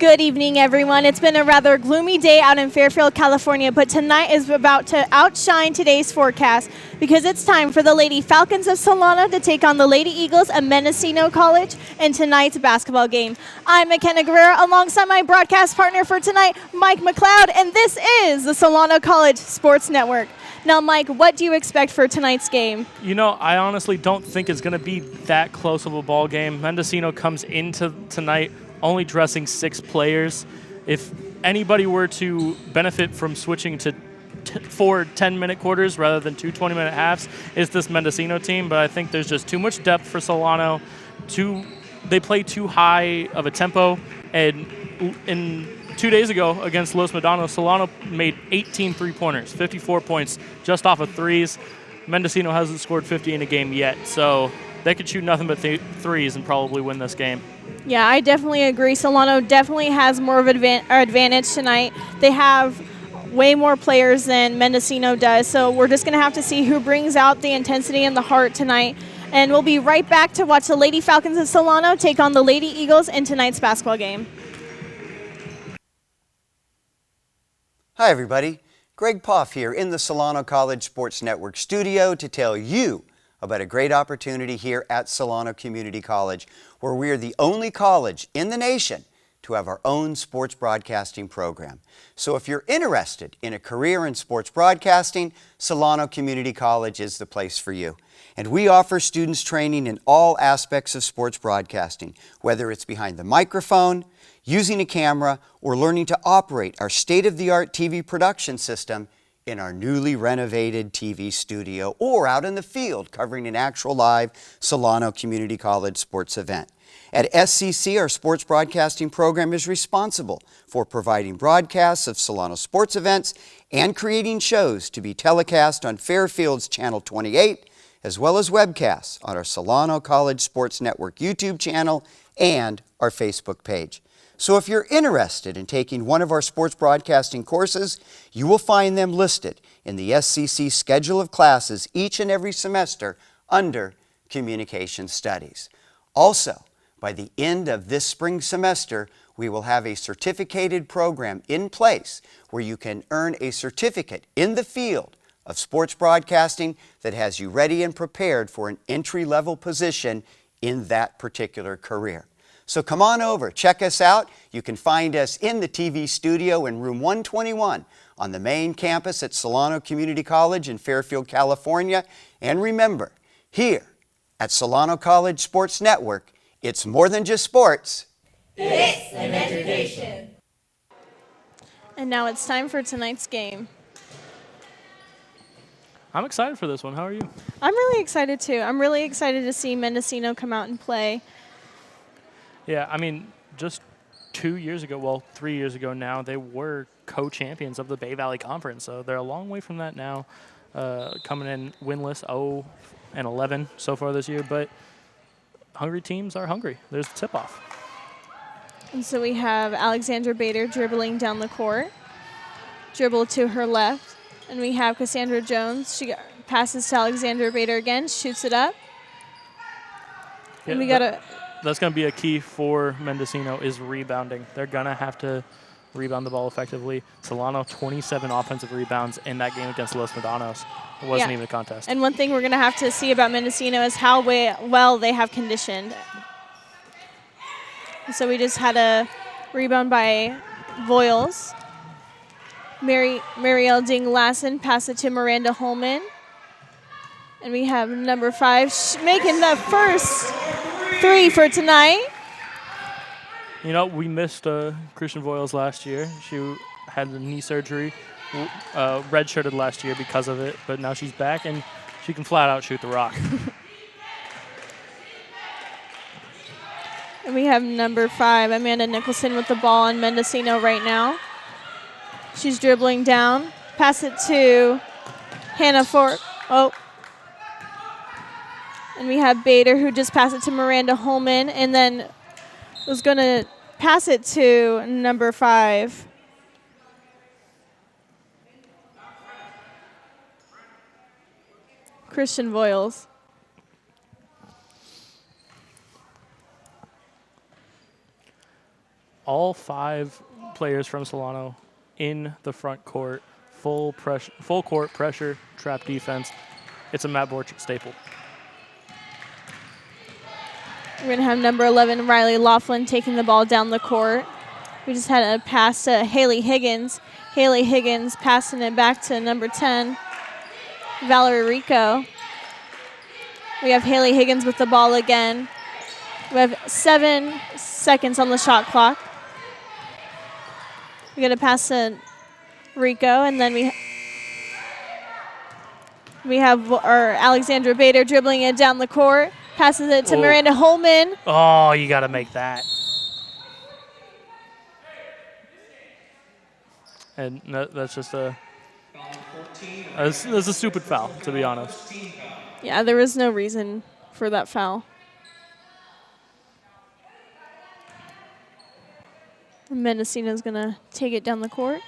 Good evening, everyone. It's been a rather gloomy day out in Fairfield, California, but tonight is about to outshine today's forecast because it's time for the Lady Falcons of Solano to take on the Lady Eagles of Mendocino College in tonight's basketball game. I'm McKenna Guerrero alongside my broadcast partner for tonight, Mike McLeod, and this is the Solano College Sports Network. Now, Mike, what do you expect for tonight's game? You know, I honestly don't think it's going to be that close of a ball game. Mendocino comes into tonight only dressing 6 players. If anybody were to benefit from switching to 4 10-minute quarters rather than 2 20-minute halves, it's this Mendocino team. But I think there's just too much depth for Solano. They play too high of a tempo. And in 2 days ago against Los Medanos, Solano made 18 three-pointers, 54 points just off of threes. Mendocino hasn't scored 50 in a game yet, so they could shoot nothing but threes and probably win this game. Yeah, I definitely agree. Solano definitely has more of an advantage tonight. They have way more players than Mendocino does, so we're just going to have to see who brings out the intensity and the heart tonight. And we'll be right back to watch the Lady Falcons of Solano take on the Lady Eagles in tonight's basketball game. Hi, everybody. Greg Poff here in the Solano College Sports Network studio to tell you about a great opportunity here at Solano Community College, where we are the only college in the nation to have our own sports broadcasting program. So if you're interested in a career in sports broadcasting, Solano Community College is the place for you. And we offer students training in all aspects of sports broadcasting, whether it's behind the microphone, using a camera, or learning to operate our state-of-the-art TV production system in our newly renovated TV studio or out in the field covering an actual live Solano Community College sports event. At SCC, our sports broadcasting program is responsible for providing broadcasts of Solano sports events and creating shows to be telecast on Fairfield's Channel 28, as well as webcasts on our Solano College Sports Network YouTube channel and our Facebook page. So if you're interested in taking one of our sports broadcasting courses, you will find them listed in the SCC schedule of classes each and every semester under Communication Studies. Also, by the end of this spring semester, we will have a certificated program in place where you can earn a certificate in the field of sports broadcasting that has you ready and prepared for an entry-level position in that particular career. So come on over, check us out. You can find us in the TV studio in room 121 on the main campus at Solano Community College in Fairfield, California. And remember, here at Solano College Sports Network, it's more than just sports. It's an education. And now it's time for tonight's game. I'm excited for this one. How are you? I'm really excited, too. I'm really excited to see Mendocino come out and play. Yeah, I mean, just 2 years ago, well, 3 years ago now, they were co-champions of the Bay Valley Conference. So they're a long way from that now, coming in winless 0-11 so far this year. But hungry teams are hungry. There's the tip-off. And so we have Alexandra Bader dribbling down the court, dribble to her left. And we have Cassandra Jones. She passes to Alexandra Bader again, shoots it up. Yeah, and we got a... That's going to be a key for Mendocino is rebounding. They're going to have to rebound the ball effectively. Solano, 27 offensive rebounds in that game against Los Medanos. It wasn't even a contest. And one thing we're going to have to see about Mendocino is how well they have conditioned. So we just had a rebound by Voiles. Marielle Ding-Lassen pass it to Miranda Holman. And we have number 5 making the first 3 for tonight. You know, we missed Christian Voiles last year. She had the knee surgery, redshirted last year because of it, but now she's back and she can flat out shoot the rock. And we have number 5, Amanda Nicholson, with the ball on Mendocino right now. She's dribbling down. Pass it to Hannah Ford. And we have Bader, who just passed it to Miranda Holman, and then was going to pass it to number 5. Christian Voiles. all 5 players from Solano in the front court, full court pressure, trap defense. It's a Matt Borchert staple. We're going to have number 11, Riley Laughlin, taking the ball down the court. We just had a pass to Haley Higgins. Haley Higgins passing it back to number 10, Valerie Rico. We have Haley Higgins with the ball again. We have 7 seconds on the shot clock. We got to pass to Rico, and then we have our Alexandra Bader dribbling it down the court. Passes it to Miranda Holman. Oh, you got to make that. And that's just that's a stupid foul, to be honest. Yeah, there was no reason for that foul. Mendocino's going to take it down the court.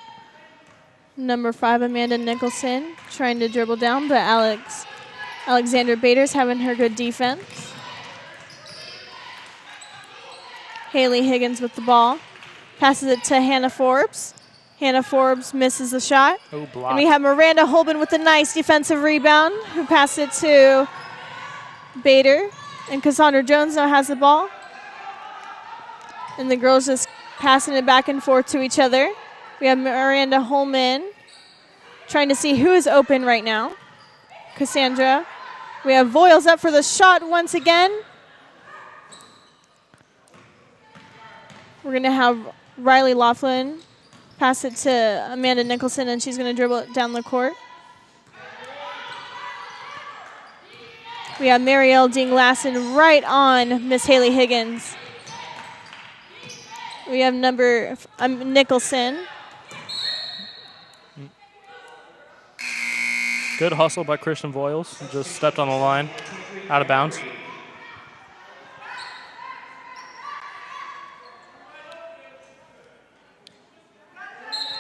Number 5, Amanda Nicholson, trying to dribble down, but Alexandra Bader's having her good defense. Haley Higgins with the ball. Passes it to Hannah Forbes. Hannah Forbes misses the shot. Oh, block. And we have Miranda Holman with a nice defensive rebound, who passed it to Bader. And Cassandra Jones now has the ball. And the girls just passing it back and forth to each other. We have Miranda Holman trying to see who is open right now. Cassandra. We have Voiles up for the shot once again. We're going to have Riley Laughlin pass it to Amanda Nicholson, and she's going to dribble it down the court. We have Marielle Ding-Lassen right on Miss Haley Higgins. We have number Nicholson. Good hustle by Christian Voiles. Just stepped on the line, out of bounds.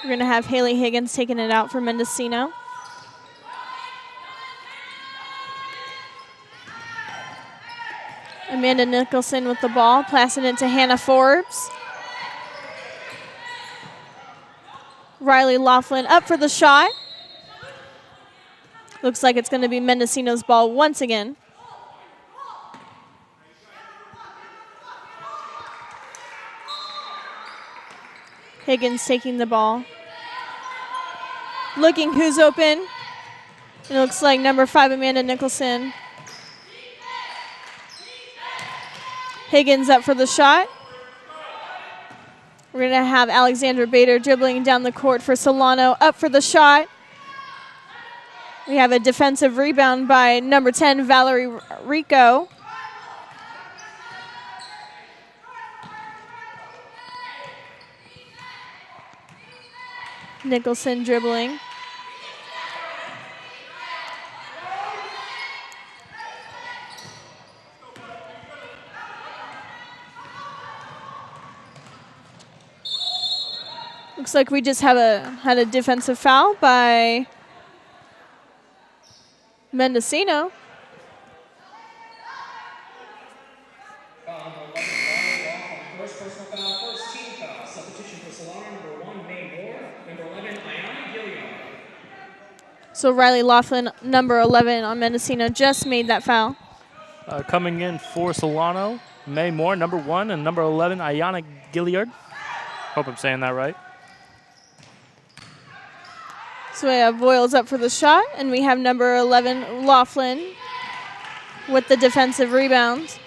We're going to have Haley Higgins taking it out for Mendocino. Amanda Nicholson with the ball, passing it to Hannah Forbes. Riley Laughlin up for the shot. Looks like it's going to be Mendocino's ball once again. Higgins taking the ball. Looking who's open. It looks like number 5, Amanda Nicholson. Higgins up for the shot. We're going to have Alexandra Bader dribbling down the court for Solano. Up for the shot. We have a defensive rebound by number 10, Valerie Rico. Nicholson dribbling. Looks like we just had a defensive foul by Mendocino. First personal foul, first team foul. Substitution for Solano, number 1, May Moore. Number 11, Ayana Gilliard. So Riley Laughlin, number 11 on Mendocino, just made that foul. Coming in for Solano, May Moore, number 1, and number 11, Ayana Gilliard. Hope I'm saying that right. So we have Voiles up for the shot, and we have number 11, Laughlin, with the defensive rebound.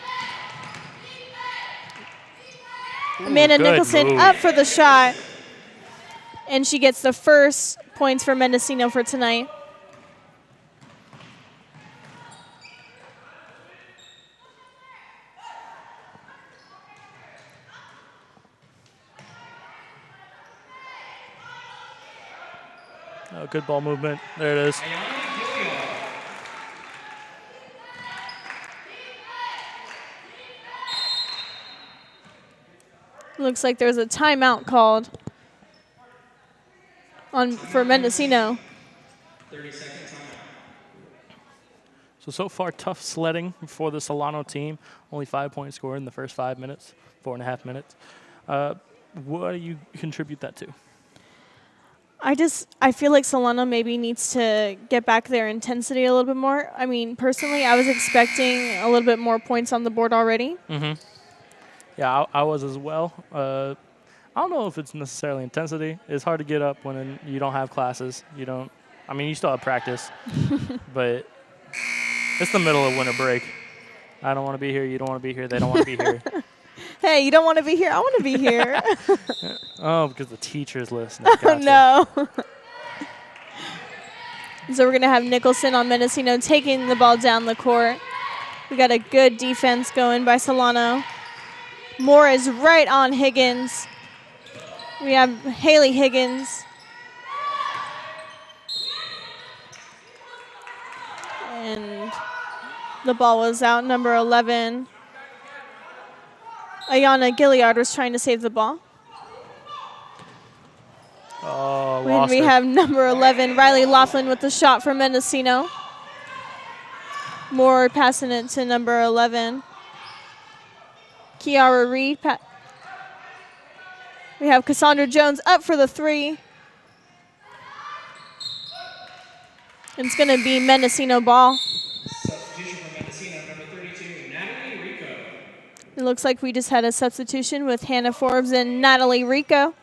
Amanda Nicholson move. up for the shot, and she gets the first points for Mendocino for tonight. Oh, good ball movement. There it is. Looks like there's a timeout called for Mendocino. 30 seconds on that. So far, tough sledding for the Solano team. Only 5-point score in the first 5 minutes, 4.5 minutes. What do you contribute that to? I feel like Solano maybe needs to get back their intensity a little bit more. I mean, personally, I was expecting a little bit more points on the board already. Mm-hmm. Yeah, I was as well. I don't know if it's necessarily intensity. It's hard to get up when you don't have classes. You still have practice, but it's the middle of winter break. I don't want to be here. You don't want to be here. They don't want to be here. Hey, you don't want to be here? I want to be here. Oh, because the teacher's listening. Oh, no. So we're going to have Nicholson on Mendocino taking the ball down the court. We got a good defense going by Solano. Moore is right on Higgins. We have Haley Higgins. And the ball was out, number 11. Ayana Gilliard was trying to save the ball. Oh, And lost we it. have number 11, Riley Laughlin with the shot for Mendocino. Moore passing it to number 11. Kiara Reed. We have Cassandra Jones up for the three. And it's going to be Mendocino ball. Substitution for Mendocino, number 32, Natalie Rico. It looks like we just had a substitution with Hannah Forbes and Natalie Rico.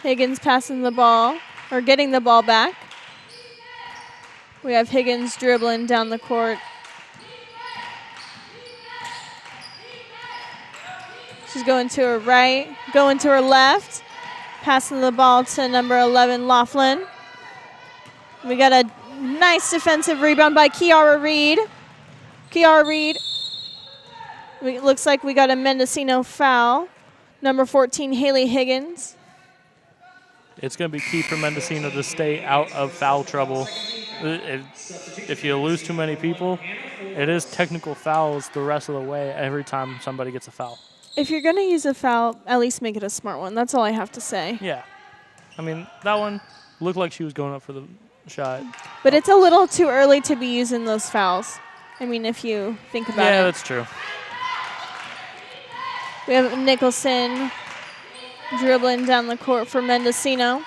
Higgins passing the ball, or getting the ball back. We have Higgins dribbling down the court. She's going to her right, going to her left. Passing the ball to number 11, Laughlin. We got a nice defensive rebound by Kiara Reed. Kiara Reed. It looks like we got a Mendocino foul. Number 14, Haley Higgins. It's going to be key for Mendocino to stay out of foul trouble. If you lose too many people, it is technical fouls the rest of the way every time somebody gets a foul. If you're going to use a foul, at least make it a smart one. That's all I have to say. Yeah. I mean, that one looked like she was going up for the shot. But it's a little too early to be using those fouls. I mean, if you think about it. Yeah, that's true. We have Nicholson dribbling down the court for Mendocino.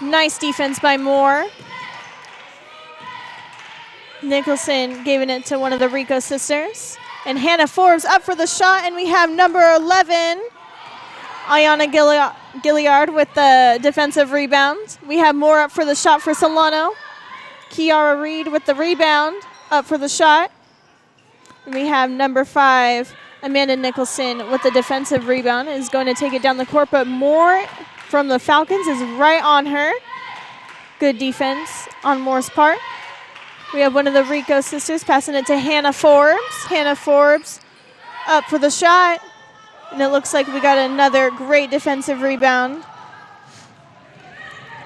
Nice defense by Moore. Nicholson giving it to one of the Rico sisters. And Hannah Forbes up for the shot, and we have number 11, Ayana Gilliard with the defensive rebound. We have Moore up for the shot for Solano. Kiara Reed with the rebound, up for the shot. And we have number 5, Amanda Nicholson with the defensive rebound, is going to take it down the court, but Moore from the Falcons is right on her. Good defense on Moore's part. We have one of the Rico sisters passing it to Hannah Forbes. Hannah Forbes up for the shot. And it looks like we got another great defensive rebound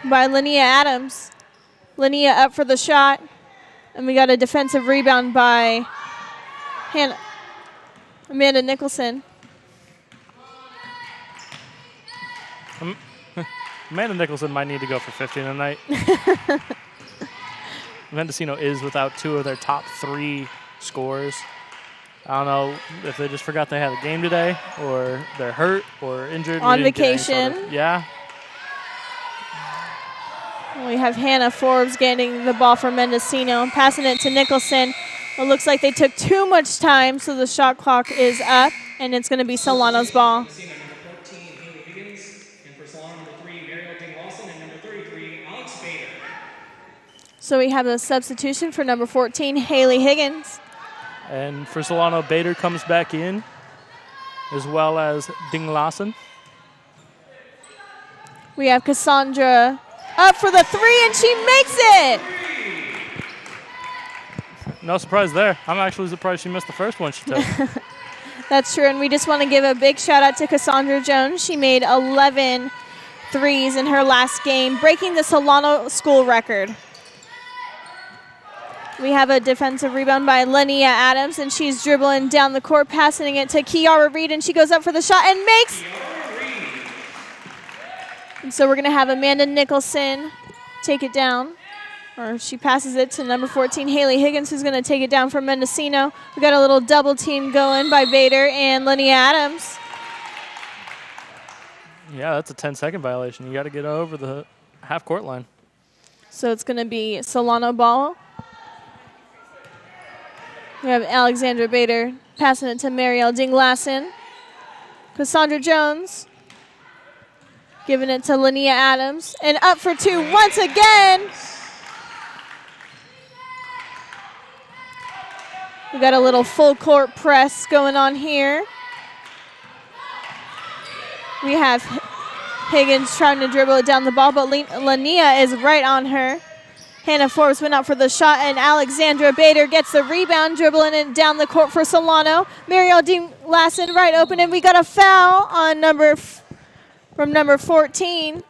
by Linnea Adams. Linnea up for the shot. And we got a defensive rebound by Amanda Nicholson. Amanda Nicholson might need to go for 15 tonight. Mendocino is without 2 of their top 3 scorers. I don't know if they just forgot they had a game today, or they're hurt or injured. On vacation. Yeah. We have Hannah Forbes getting the ball from Mendocino and passing it to Nicholson. It looks like they took too much time, so the shot clock is up, and it's going to be Solano's ball. Mendocino, number 14, Haley Higgins. And for Solano, number 3, Mariel Ding-Lawson. And number 33, Alex Bader. So we have a substitution for number 14, Haley Higgins. And for Solano, Bader comes back in, as well as Ding Lawson. We have Cassandra up for the 3, and she makes it! No surprise there. I'm actually surprised she missed the first one she took. That's true, and we just want to give a big shout out to Cassandra Jones. She made 11 threes in her last game, breaking the Solano school record. We have a defensive rebound by Linnea Adams, and she's dribbling down the court, passing it to Kiara Reed, and she goes up for the shot and makes. And so we're going to have Amanda Nicholson take it down. Or she passes it to number 14, Haley Higgins, who's going to take it down from Mendocino. We got a little double team going by Bader and Linnea Adams. Yeah, that's a 10-second violation. You got to get over the half-court line. So it's going to be Solano ball. We have Alexandra Bader passing it to Marielle Dinglassen. Cassandra Jones giving it to Linnea Adams. And up for two once again. We got a little full court press going on here. We have Higgins trying to dribble it down the ball, but Linnea is right on her. Hannah Forbes went out for the shot, and Alexandra Bader gets the rebound, dribbling it down the court for Solano. Marielle Dinglassen right open, and we got a foul on from number 14,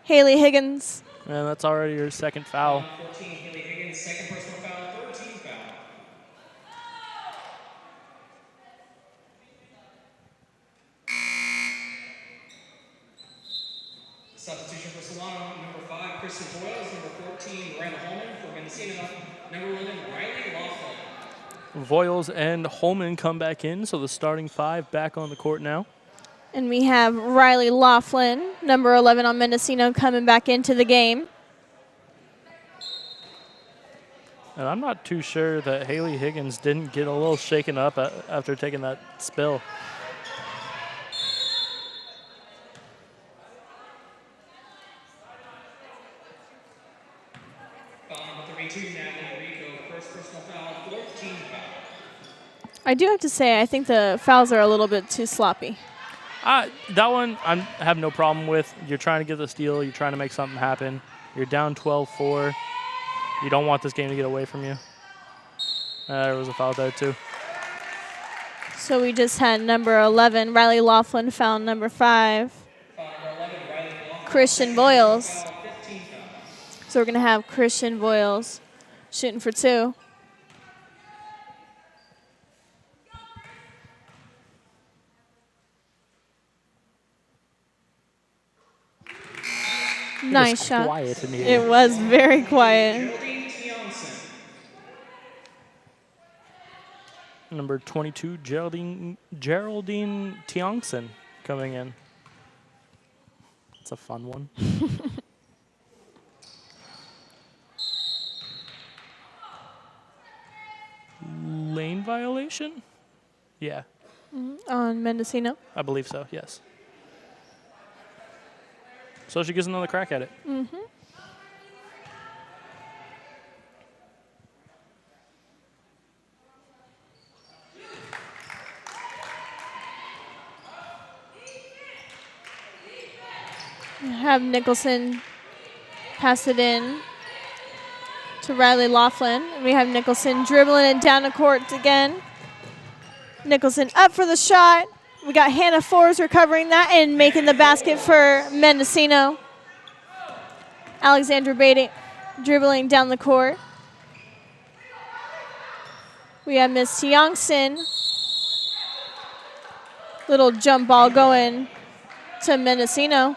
Haley Higgins. And that's already your second foul. 14, Haley Higgins, second personal foul, 13 foul. Substitution for Solano, number 5, Kristen Boyles, number 14, Miranda Holman. For Mendocino, number 11, Riley Laughlin. Voiles and Holman come back in, so the starting 5 back on the court now. And we have Riley Laughlin, number 11 on Mendocino, coming back into the game. And I'm not too sure that Haley Higgins didn't get a little shaken up after taking that spill. Foul number 32, Natalie Rico, first personal foul, 14 foul. I do have to say, I think the fouls are a little bit too sloppy. That one I have no problem with. You're trying to get the steal. You're trying to make something happen. You're down 12-4. You don't want this game to get away from you. There was a foul there, too. So we just had number 11, Riley Laughlin, foul number 5, Foul number 11, Riley Laughlin. Christian Boyles. Foul, 15 foul. So we're going to have Christian Boyles shooting for 2. Nice shot. Quiet in here. It was very quiet. Geraldine Tiongson. Number 22, Geraldine Tiongson coming in. It's a fun one. Lane violation? Yeah, On Mendocino. I believe so, yes. So she gets another crack at it. Have Nicholson pass it in to Riley Laughlin. We have Nicholson dribbling it down the court again. Nicholson up for the shot. We got Hannah Forbes recovering that and making the basket for Mendocino. Alexandra Bader dribbling down the court. We have Miss Tiongson. Little jump ball going to Mendocino.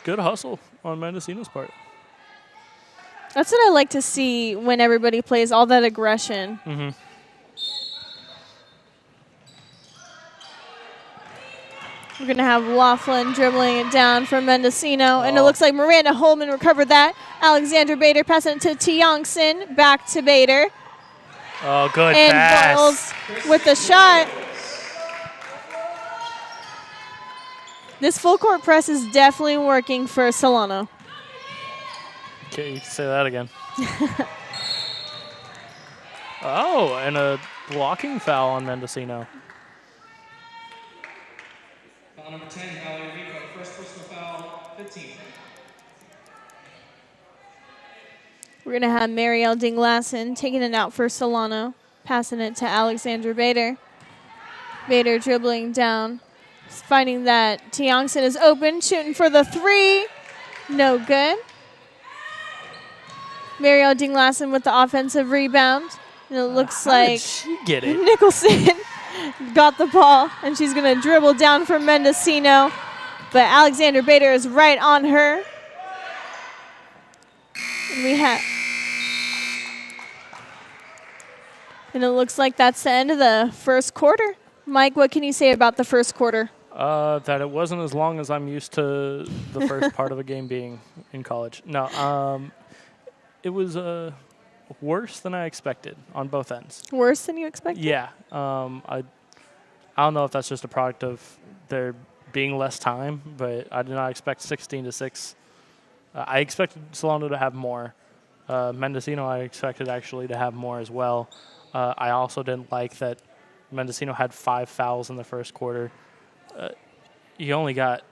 Good hustle on Mendocino's part. That's what I like to see when everybody plays, all that aggression. We're going to have Laughlin dribbling it down from Mendocino. And it looks like Miranda Holman recovered that. Alexandra Bader passing it to Tiongson. Back to Bader. Oh, good And pass. Boyles with the shot. This full court press is definitely working for Solano. Okay, you can say that again. Oh, and a blocking foul on Mendocino. Foul number 10, Valerie Rico, first personal foul, 15. We're going to have Marielle Dinglassen taking it out for Solano, passing it to Alexandra Bader. Bader dribbling down, finding that Tiongson is open, shooting for the 3. No good. Marielle Dinglassen with the offensive rebound. And it looks How like did she get it? Nicholson got the ball, and she's going to dribble down from Mendocino. But Alexandra Bader is right on her. And it looks like that's the end of the first quarter. Mike, what can you say about the first quarter? That it wasn't as long as I'm used to the first part of a game being in college. No, it was worse than I expected on both ends. Worse than you expected? Yeah. I don't know if that's just a product of there being less time, but I did not expect 16-6. I expected Solano to have more. Mendocino, I expected actually to have more as well. I also didn't like that Mendocino had 5 fouls in the first quarter. You only got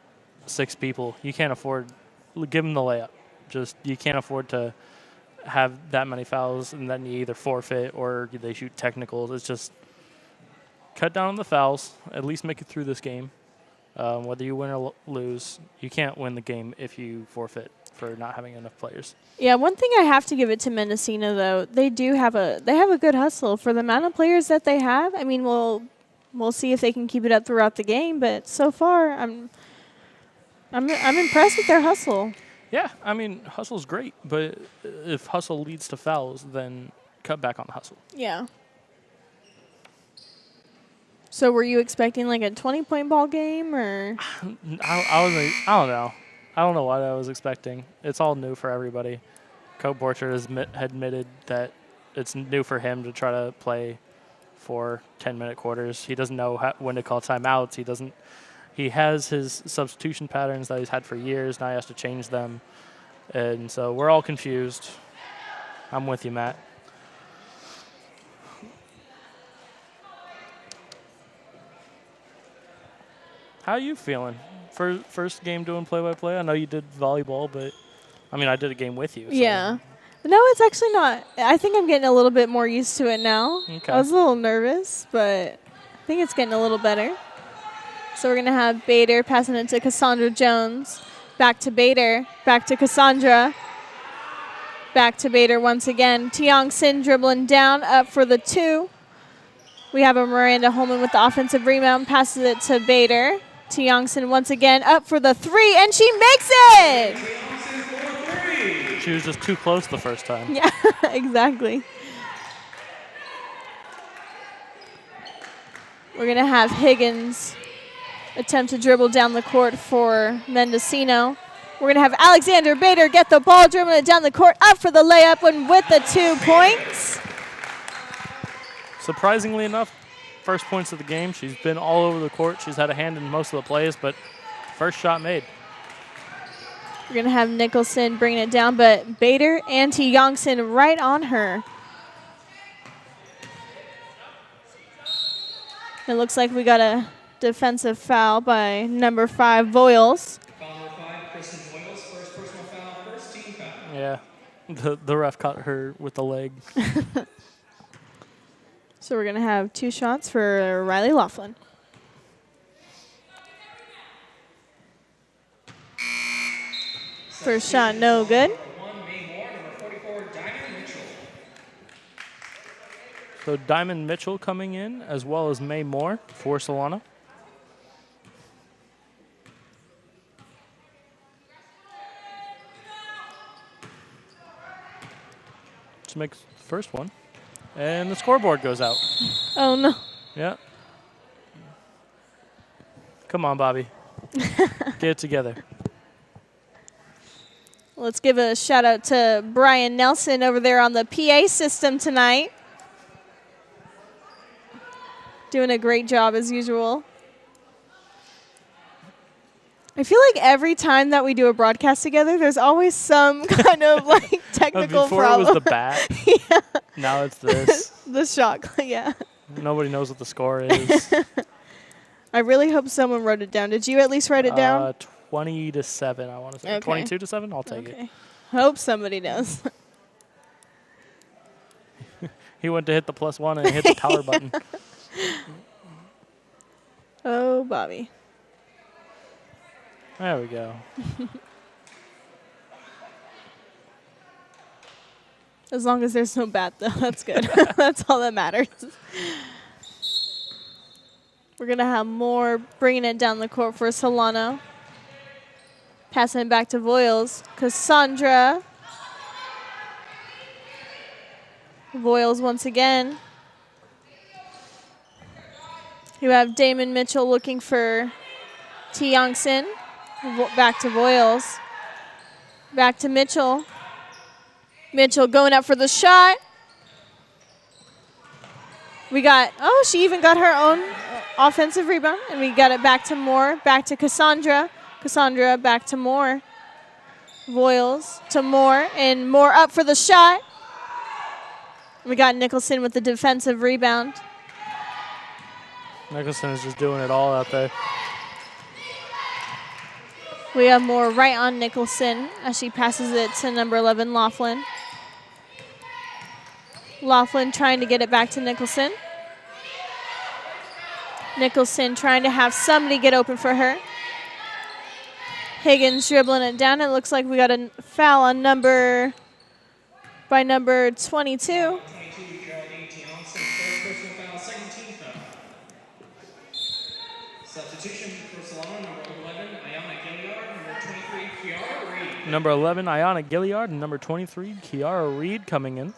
6 people. You can't afford – give them the layup. You can't afford to have that many fouls and then you either forfeit or they shoot technicals. It's just cut down on the fouls, at least make it through this game. Whether you win or lose, you can't win the game if you forfeit for not having enough players. Yeah, one thing I have to give it to Mendocino though, they have a good hustle for the amount of players that they have. I mean, we'll see if they can keep it up throughout the game, but so far I'm impressed with their hustle. Yeah, I mean, hustle's great, but if hustle leads to fouls, then cut back on the hustle. Yeah. So were you expecting like a 20-point ball game or? I don't know. I don't know what I was expecting. It's all new for everybody. Coach Borchard has admitted that it's new for him to try to play for 10-minute quarters. He doesn't know when to call timeouts. He has his substitution patterns that he's had for years. Now he has to change them. And so we're all confused. I'm with you, Matt. How are you feeling? First game doing play-by-play? I know you did volleyball, but, I mean, I did a game with you. So. Yeah. No, it's actually not. I think I'm getting a little bit more used to it now. Okay. I was a little nervous, but I think it's getting a little better. So we're going to have Bader passing it to Cassandra Jones. Back to Bader. Back to Cassandra. Back to Bader once again. Tiong Sin dribbling down, up for the 2. We have a Miranda Holman with the offensive rebound. Passes it to Bader. Tiong Sin once again up for the 3, and she makes it! She was just too close the first time. Yeah, exactly. We're going to have Higgins attempt to dribble down the court for Mendocino. We're going to have Alexander Bader get the ball, dribbling it down the court, up for the layup, and with the 2 points. Surprisingly enough, first points of the game. She's been all over the court. She's had a hand in most of the plays, but first shot made. We're going to have Nicholson bringing it down, but Bader and Youngson right on her. It looks like we got a defensive foul by number 5, Voiles. Foul number 5, Kristen Voiles, first personal foul, first team foul. Yeah, the ref caught her with the leg. So we're going to have 2 shots for Riley Laughlin. First shot, no good. Number 44, Diamond Mitchell. So Diamond Mitchell coming in, as well as May Moore for Solano. Just makes the first one. And the scoreboard goes out. Oh, no. Yeah. Come on, Bobby. Get it together. Let's give a shout out to Brian Nelson over there on the PA system tonight. Doing a great job as usual. I feel like every time that we do a broadcast together, there's always some kind of like technical Before problem. it was the bat. Yeah. Now it's this. The shot, yeah. Nobody knows what the score is. I really hope someone wrote it down. Did you at least write it down? 20-7, I want to say. Okay. 22-7, I'll take it. Hope somebody knows. He went to hit the +1 and hit the power button. Oh, Bobby. There we go. As long as there's no bat, though, that's good. That's all that matters. We're going to have Moore bringing it down the court for Solano. Passing it back to Voiles. Cassandra Voiles once again. You have Damon Mitchell looking for T. Youngson. Back to Voiles. Back to Mitchell. Mitchell going up for the shot. We got, oh, she even got her own offensive rebound. And we got it back to Moore. Back to Cassandra. Cassandra back to Moore. Voiles to Moore. And Moore up for the shot. We got Nicholson with the defensive rebound. Nicholson is just doing it all out there. We have Moore right on Nicholson as she passes it to number 11, Laughlin. Laughlin trying to get it back to Nicholson. Nicholson trying to have somebody get open for her. Higgins dribbling it down. It looks like we got a foul on number 22. Substitution for Solano, number 11, Ayana Gilliard, number 23, Kiara Reed. Number 11, Ayana Gilliard, and number 23, Kiara Reed coming in.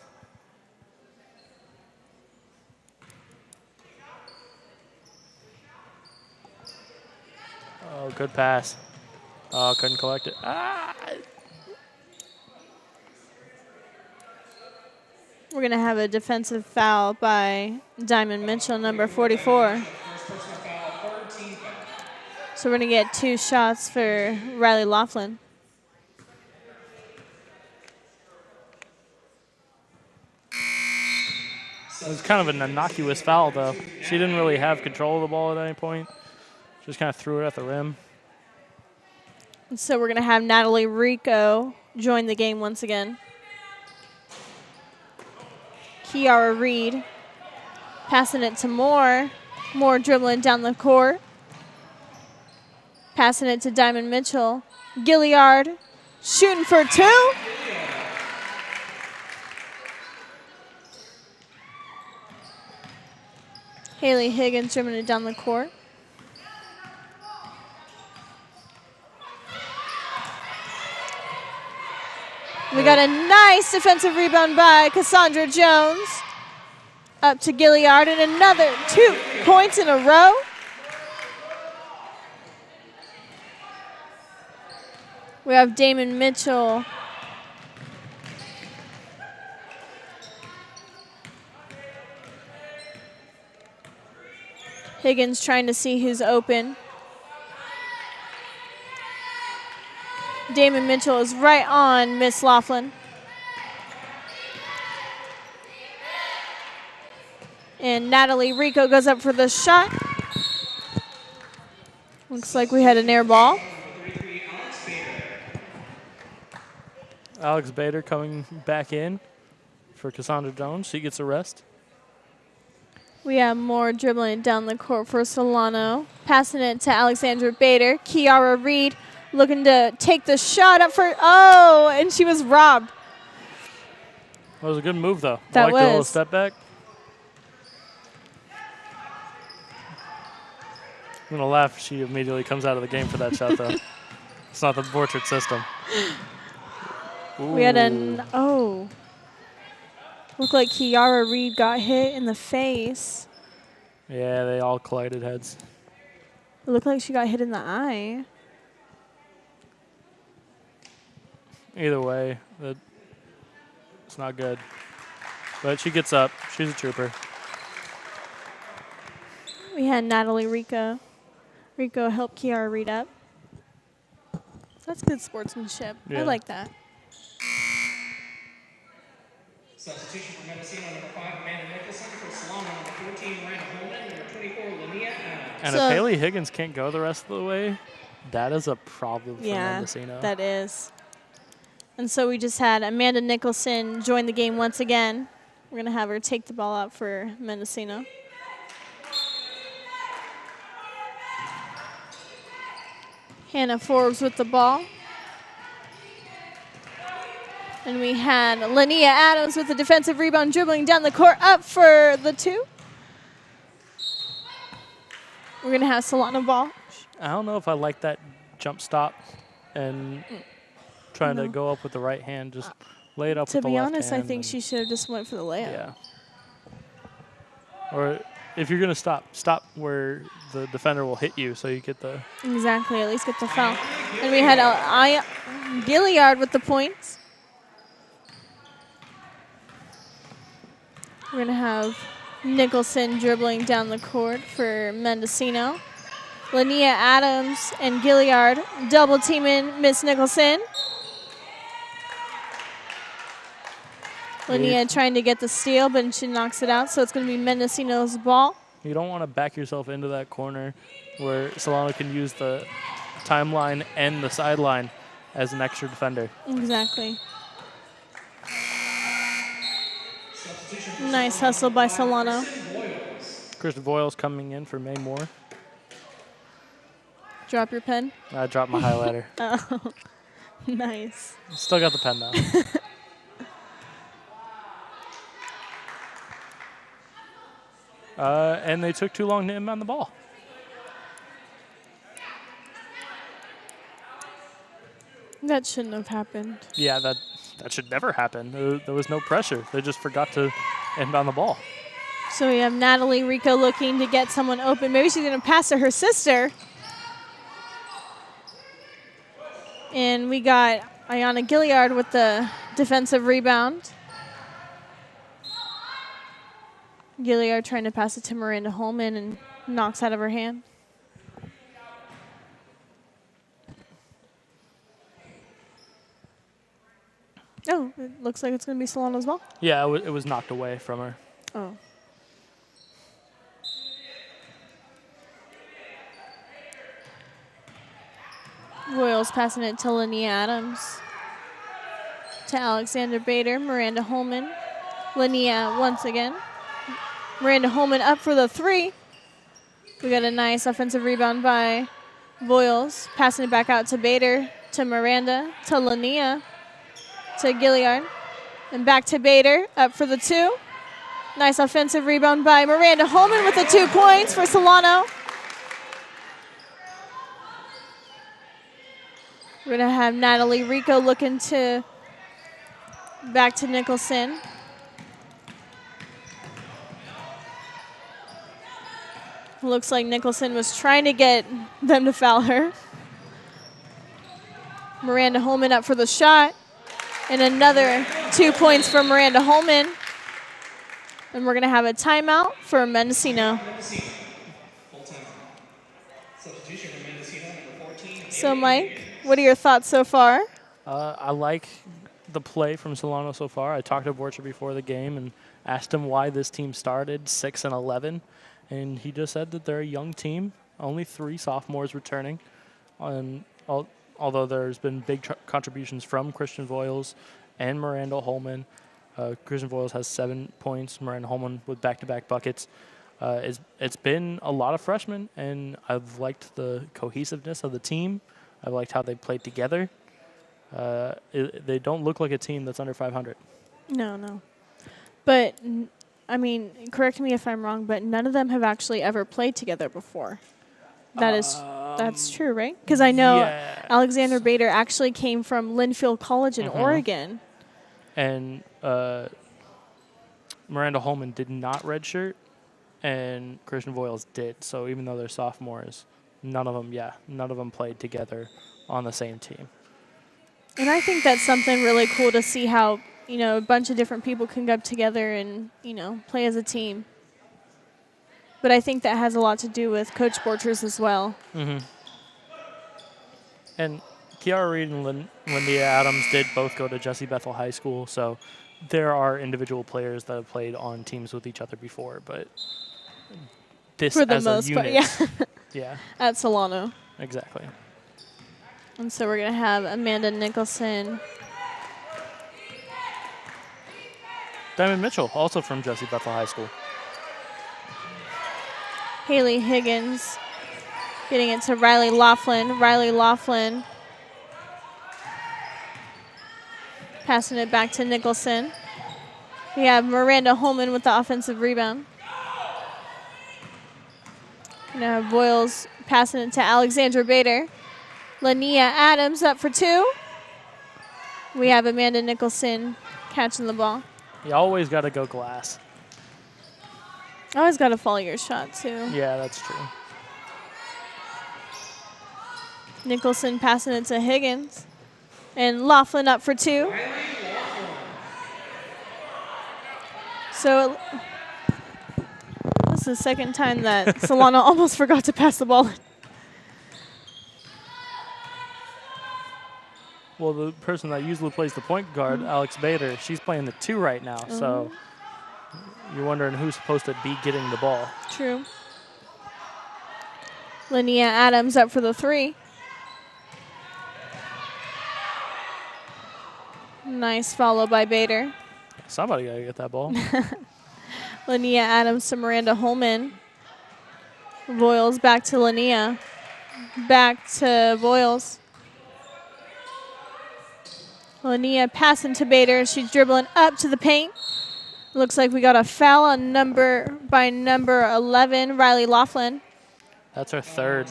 Oh, good pass. Oh, couldn't collect it. Ah! We're going to have a defensive foul by Diamond Mitchell, number 44. So we're going to get 2 shots for Riley Laughlin. It was kind of an innocuous foul, though. She didn't really have control of the ball at any point. Just kind of threw it at the rim. And so we're going to have Natalie Rico join the game once again. Kiara Reed passing it to Moore. Moore dribbling down the court. Passing it to Diamond Mitchell. Gilliard shooting for 2. Haley Higgins dribbling it down the court. We got a nice defensive rebound by Cassandra Jones. Up to Gilliard and another 2 points in a row. We have Damon Mitchell. Higgins trying to see who's open. Damon Mitchell is right on Miss Laughlin. And Natalie Rico goes up for the shot. Looks like we had an air ball. Alex Bader coming back in for Cassandra Jones. She gets a rest. We have Moore dribbling it down the court for Solano. Passing it to Alexandra Bader. Kiara Reed looking to take the shot up for, oh, and she was robbed. That was a good move, though. That I like the little was. step back. I'm going to laugh if she immediately comes out of the game for that shot, though. It's not the portrait system. Ooh. We had an, oh. Looked like Kiara Reed got hit in the face. Yeah, they all collided heads. It looked like she got hit in the eye. Either way, it's not good. But she gets up. She's a trooper. We had Natalie Rico. Rico helped Kiara Reed up. That's good sportsmanship. Yeah. I like that. Substitution for Mendocino, number 5, Amanda Nicholson. For Solano, number 14, Ryan Holman. Number 24, Linnea Adams. And So- if Haley Higgins can't go the rest of the way, that is a problem for Yeah, Mendocino. that is. And so we just had Amanda Nicholson join the game once again. We're going to have her take the ball out for Mendocino. Hannah Forbes with the ball. And we had Linnea Adams with the defensive rebound, dribbling down the court, up for the 2. We're going to have Solano ball. I don't know if I like that jump stop and trying No. to go up with the right hand, just Lay it up To with the be left honest, I hand think and- she should have just went for the layup. Yeah. Or if you're going to stop where the defender will hit you so you get the... Exactly, at least get the foul. And we had Gilliard with the points. We're going to have Nicholson dribbling down the court for Mendocino. Linnea Adams and Gilliard double teaming Miss Nicholson. Linnea trying to get the steal, but she knocks it out, so it's going to be Mendocino's ball. You don't want to back yourself into that corner where Solano can use the timeline and the sideline as an extra defender. Exactly. Nice hustle by Solano. Kristen Voiles coming in for May Moore. Drop your pen. I dropped my highlighter. Oh, nice. Still got the pen though. And they took too long to inbound the ball. That shouldn't have happened. Yeah, that should never happen. There was no pressure. They just forgot to inbound the ball. So we have Natalie Rico looking to get someone open. Maybe she's going to pass to her sister. And we got Ayana Gilliard with the defensive rebound. Gilliard trying to pass it to Miranda Holman and knocks out of her hand. Oh, it looks like it's going to be Solano's ball. Yeah, it was knocked away from her. Oh. Royals passing it to Linnea Adams. To Alexander Bader, Miranda Holman. Linnea once again. Miranda Holman up for the three. We got a nice offensive rebound by Voiles. Passing it back out to Bader, to Miranda, to Linnea, to Gilliard. And back to Bader, up for the two. Nice offensive rebound by Miranda Holman with the 2 points for Solano. We're going to have Natalie Rico looking to back to Nicholson. Looks like Nicholson was trying to get them to foul her. Miranda Holman up for the shot. And another 2 points for Miranda Holman. And we're going to have a timeout for Mendocino. Full timeout. Substitution for Mendocino, number 14. So, Mike, what are your thoughts so far? I like the play from Solano so far. I talked to Borcher before the game and asked him why this team started 6-11. And he just said that they're a young team, only 3 sophomores returning. And although there's been big contributions from Christian Voiles and Miranda Holman. Christian Voiles has 7 points. Miranda Holman with back-to-back buckets. It's been a lot of freshmen, and I've liked the cohesiveness of the team. I've liked how they played together. They don't look like a team that's under 500. No. But, I mean, correct me if I'm wrong, but none of them have actually ever played together before. That's true, right? Because I know Alexander Bader actually came from Linfield College in Oregon. And Miranda Holman did not redshirt, and Christian Voiles did. So even though they're sophomores, none of them played together on the same team. And I think that's something really cool to see how, a bunch of different people can come together and, play as a team. But I think that has a lot to do with Coach Borchers as well. Mm-hmm. And Kiara Reed and Lindia Adams did both go to Jesse Bethel High School, so there are individual players that have played on teams with each other before, but this For the as most a part, unit, yeah. At Solano. Exactly. And so we're going to have Amanda Nicholson. Diamond Mitchell, also from Jesse Bethel High School. Haley Higgins getting it to Riley Laughlin. Riley Laughlin passing it back to Nicholson. We have Miranda Holman with the offensive rebound. Now Voiles passing it to Alexandra Bader. Linnea Adams up for 2. We have Amanda Nicholson catching the ball. You always got to go glass. Always got to follow your shot, too. Yeah, that's true. Nicholson passing it to Higgins. And Laughlin up for 2. So this is the second time that Solano almost forgot to pass the ball. Well, the person that usually plays the point guard, Alex Bader, she's playing the 2 right now. So you're wondering who's supposed to be getting the ball. True. Linnea Adams up for the 3. Nice follow by Bader. Somebody got to get that ball. Linnea Adams to Miranda Holman. Voiles back to Linnea. Back to Voiles. Linnea passing to Bader. She's dribbling up to the paint. Looks like we got a foul on number 11, Riley Laughlin. That's her 3rd.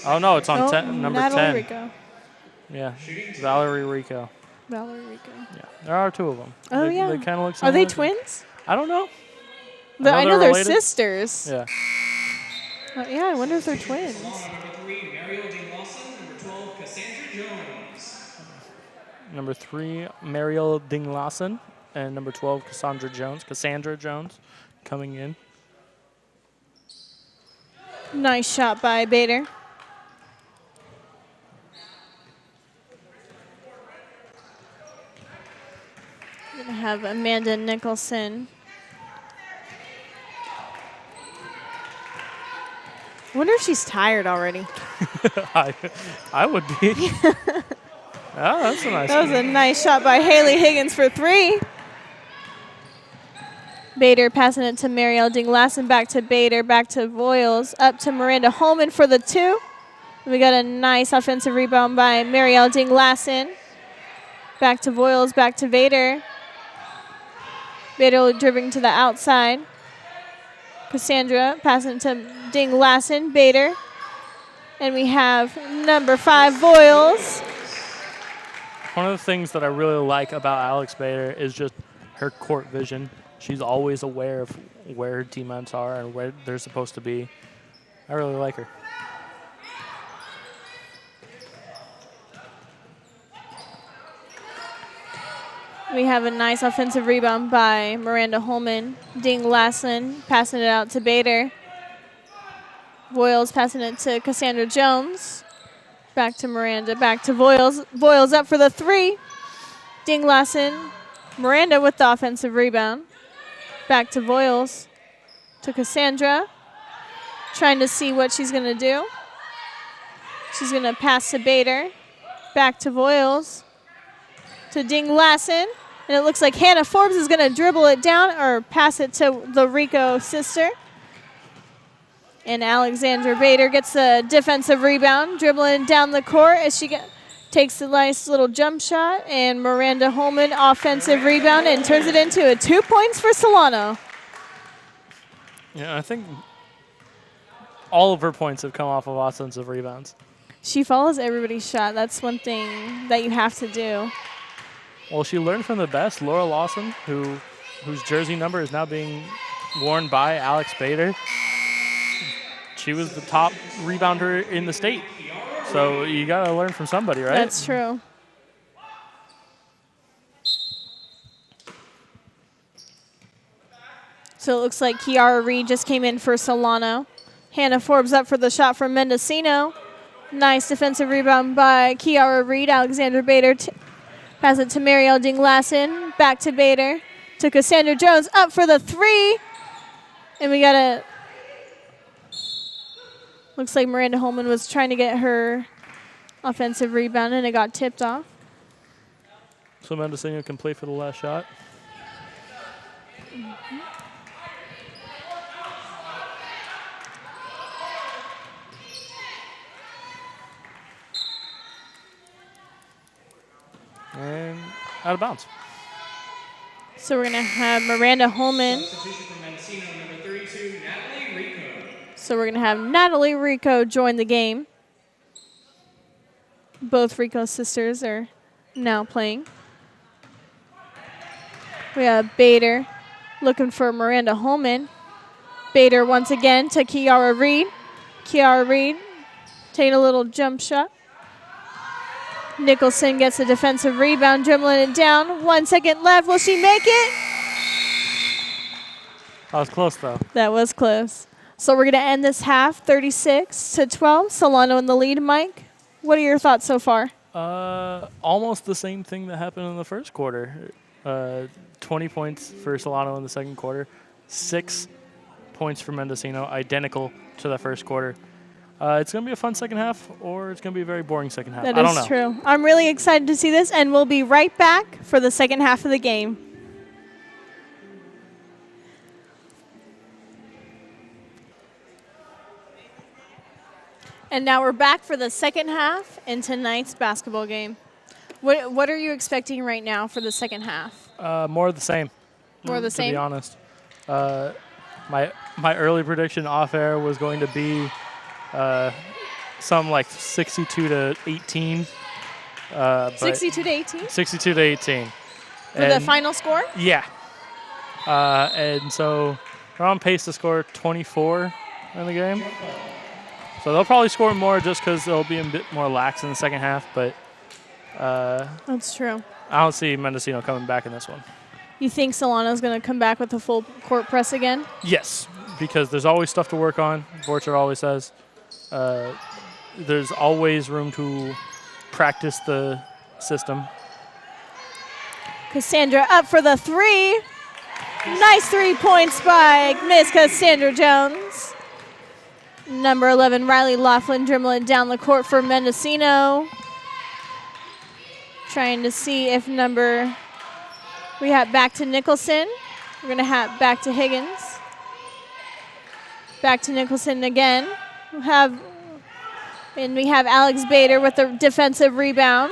Oh, no, it's on number Natalie 10. Rico. Yeah, Valerie Rico. Valerie Rico. Yeah, there are 2 of them. Oh, They kind of look Are similar. they twins? I don't know. I know they're related. sisters. Yeah. Yeah, I wonder if they're twins. Number 3, Mariel Ding-Lawson. Number 12, Cassandra Jones. Number 3, Mariel Ding-Lawson. And number 12, Cassandra Jones coming in. Nice shot by Bader. We're going to have Amanda Nicholson. I wonder if she's tired already. I would be. Oh, that's a nice That was a nice shot by Haley Higgins for 3. Bader passing it to Mariel Ding-Lassen, back to Bader, back to Voiles, up to Miranda Holman for the 2. We got a nice offensive rebound by Mariel Ding-Lassen. Back to Voiles, back to Bader. Bader dribbling to the outside. Cassandra passing to Ding-Lassen, Bader. And we have number 5, Voiles. One of the things that I really like about Alex Bader is just her court vision. She's always aware of where her teammates are and where they're supposed to be. I really like her. We have a nice offensive rebound by Miranda Holman. Ding-Lassen passing it out to Bader. Voiles passing it to Cassandra Jones. Back to Miranda, back to Voiles. Voiles up for the 3. Ding-Lassen. Miranda with the offensive rebound. Back to Voiles. To Cassandra. Trying to see what she's going to do. She's going to pass to Bader. Back to Voiles. To Ding-Lassen. And it looks like Hannah Forbes is going to dribble it down or pass it to the Rico sister. And Alexandra Bader gets the defensive rebound, dribbling down the court as she takes a nice little jump shot. And Miranda Holman offensive rebound and turns it into a 2 points for Solano. Yeah, I think all of her points have come off of offensive rebounds. She follows everybody's shot. That's one thing that you have to do. Well, she learned from the best, Laura Lawson, whose jersey number is now being worn by Alex Bader. She was the top rebounder in the state. So you got to learn from somebody, right? That's true. So it looks like Kiara Reed just came in for Solano. Hannah Forbes up for the shot from Mendocino. Nice defensive rebound by Kiara Reed. Alexandra Bader pass it to Mariel Ding-Lassen. Back to Bader. To Cassandra Jones up for the 3. And we got a... Looks like Miranda Holman was trying to get her offensive rebound, and it got tipped off. So Mendocino can play for the last shot. And out of bounds. So we're going to have Miranda Holman. Substitution from Mendocino, number 32, Natalie Rico. So we're going to have Natalie Rico join the game. Both Rico sisters are now playing. We have Bader looking for Miranda Holman. Bader once again to Kiara Reed. Kiara Reed taking a little jump shot. Nicholson gets a defensive rebound, dribbling it down. 1 second left. Will she make it? That was close, though. That was close. So we're going to end this half 36-12. Solano in the lead. Mike, what are your thoughts so far? Almost the same thing that happened in the first quarter. 20 points for Solano in the second quarter. 6 points for Mendocino, identical to the first quarter. It's going to be a fun second half, or it's going to be a very boring second half. I don't know. That is true. I'm really excited to see this, and we'll be right back for the second half of the game. And now we're back for the second half in tonight's basketball game. What are you expecting right now for the second half? More of the same. More of the same? To be honest. My early prediction off air was going to be some like 62-18. 62-18? 62-18. For the final score? Yeah. And so they're on pace to score 24 in the game. So they'll probably score more just because they'll be a bit more lax in the second half. But that's true. I don't see Mendocino coming back in this one. You think Solano's going to come back with a full court press again? Yes, because there's always stuff to work on. Borcher always says. There's always room to practice the system. Cassandra up for the three. Nice 3 points by Miss Cassandra Jones. Number 11, Riley Laughlin dribbling down the court for Mendocino. Trying to see if we have back to Nicholson. We're going to have back to Higgins. Back to Nicholson again. We have Alex Bader with the defensive rebound.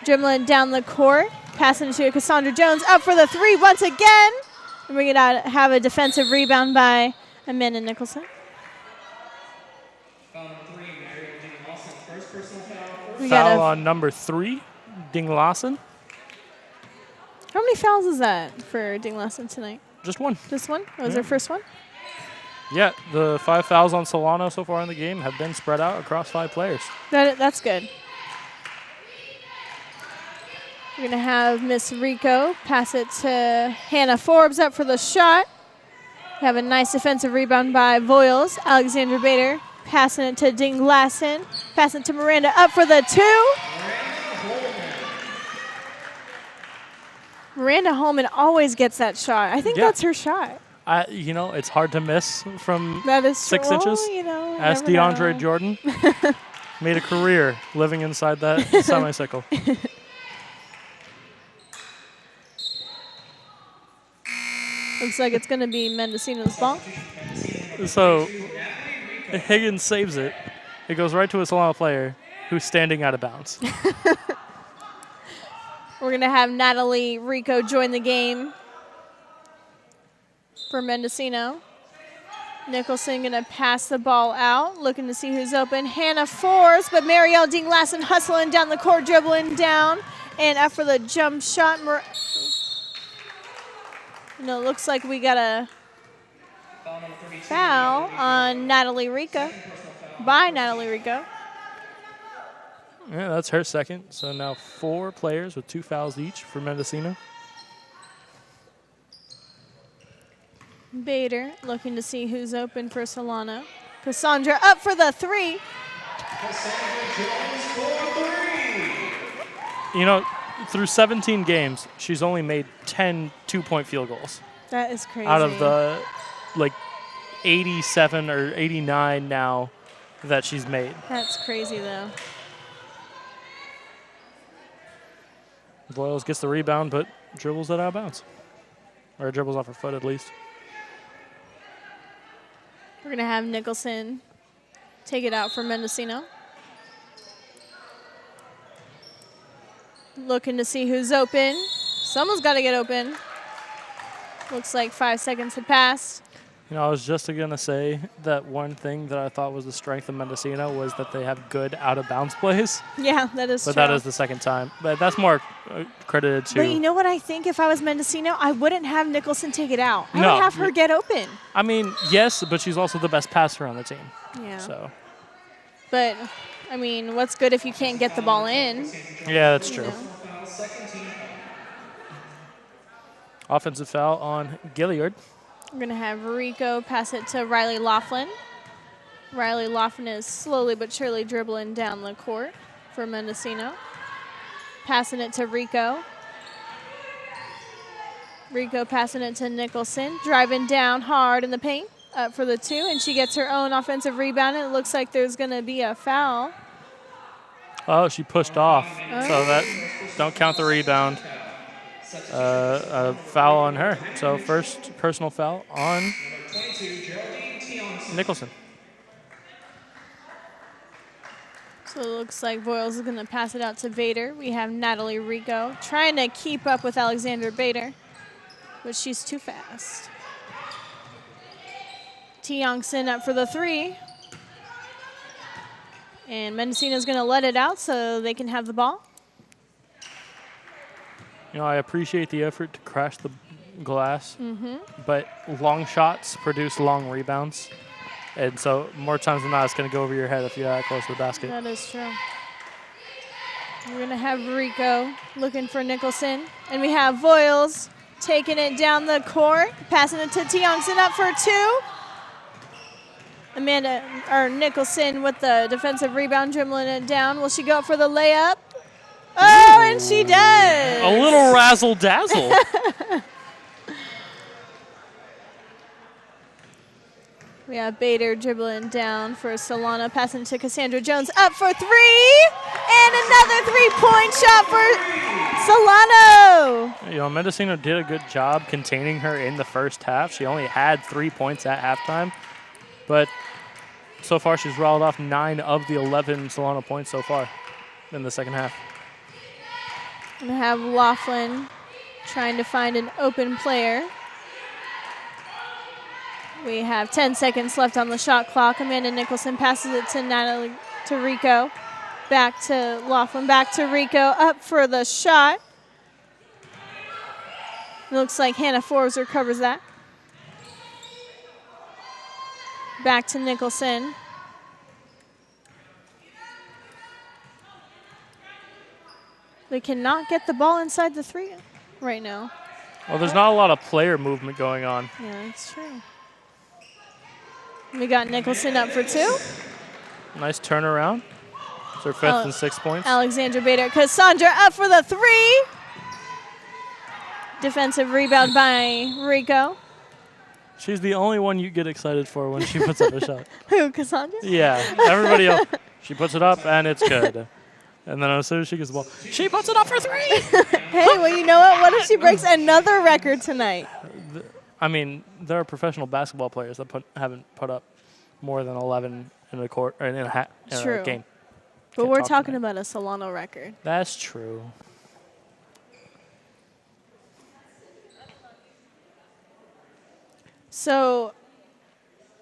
Dribbling down the court. Passing to Cassandra Jones. Up for the three once again. And we're going to have a defensive rebound by Amanda Nicholson. Foul on number 3, Ding Lawson. How many fouls is that for Ding Lawson tonight? Just one. Just one? That was her first one? Yeah, the 5 fouls on Solano so far in the game have been spread out across 5 players. That's good. We're going to have Miss Rico pass it to Hannah Forbes up for the shot. We have a nice defensive rebound by Voiles. Alexandra Bader passing it to Ding Lassen. Passing it to Miranda up for the 2. Miranda Holman always gets that shot. I think that's her shot. It's hard to miss from that is 6 inches. Ask DeAndre Jordan. Made a career living inside that semicircle. Looks like it's going to be Mendocino's ball. So Higgins saves it. It goes right to a Solano player who's standing out of bounds. We're going to have Natalie Rico join the game for Mendocino. Nicholson going to pass the ball out, looking to see who's open. Hannah Forbes, but Marielle Ding Lassen hustling down the court, dribbling down. And after the jump shot, it looks like we got a foul on Natalie Rico, by Natalie Rico. Yeah, that's her second. So now 4 players with 2 fouls each for Mendocino. Bader looking to see who's open for Solano. Cassandra up for the 3. Through 17 games, she's only made 10 2-point field goals. That is crazy. Out of the 87 or 89 now that she's made. That's crazy, though. Voiles gets the rebound, but dribbles it out of bounds. Or dribbles off her foot, at least. We're going to have Nicholson take it out for Mendocino. Looking to see who's open. Someone's got to get open. Looks like 5 seconds had passed. You know, I was just going to say that one thing that I thought was the strength of Mendocino was that they have good out-of-bounds plays. Yeah, that is But true. that is the second time. But that's more credited to... But you know what I think? If I was Mendocino, I wouldn't have Nicholson take it out. I No. would have her get open. I mean, yes, but she's also the best passer on the team. Yeah. So, But, I mean, what's good if you can't get the ball in? yeah, that's true. know? Foul, second team foul. Offensive foul on Gilliard. We're going to have Rico pass it to Riley Laughlin. Riley Laughlin is slowly but surely dribbling down the court for Mendocino. Passing it to Rico. Rico passing it to Nicholson. Driving down hard in the paint. Up for the 2, and she gets her own offensive rebound, and it looks like there's going to be a foul. Oh, she pushed off. So that don't count the rebound. A foul on her. So first personal foul on 22, Geraldine Tionson. Nicholson. So it looks like Boyles is going to pass it out to Bader. We have Natalie Rico trying to keep up with Alexander Bader, but she's too fast. Youngson up for the 3. And Mendocino's going to let it out so they can have the ball. You know, I appreciate the effort to crash the glass, but long shots produce long rebounds. And so more times than not, it's going to go over your head if you're that close to the basket. That is true. We're going to have Rico looking for Nicholson. And we have Voiles taking it down the court, passing it to Youngson up for 2. Nicholson with the defensive rebound, dribbling it down. Will she go up for the layup? Oh, and she does. A little razzle-dazzle. We have Bader dribbling down for Solano, passing to Cassandra Jones, up for 3. And another 3-point shot for Solano. You know, Mendocino did a good job containing her in the first half. She only had 3 points at halftime. But so far, she's rattled off 9 of the 11 Solano points so far in the second half. We have Laughlin trying to find an open player. We have 10 seconds left on the shot clock. Amanda Nicholson passes it to Rico. Back to Laughlin, back to Rico, up for the shot. It looks like Hannah Forbes recovers that. Back to Nicholson. They cannot get the ball inside the 3 right now. Well, there's not a lot of player movement going on. Yeah, that's true. We got Nicholson up for 2. Nice turnaround. It's her 5th and 6 points. Alexandra Bader. Cassandra up for the 3. Defensive rebound by Rico. She's the only one you get excited for when she puts up a shot. Who, Cassandra? Yeah, everybody else, she puts it up and it's good. And then as soon as she gets the ball, she puts it up for 3. Hey, well, you know what? What if she breaks another record tonight? I mean, there are professional basketball players that haven't put up more than 11 in a court or in a game. But Can't we're talk talking tonight. about a Solano record. That's true. So,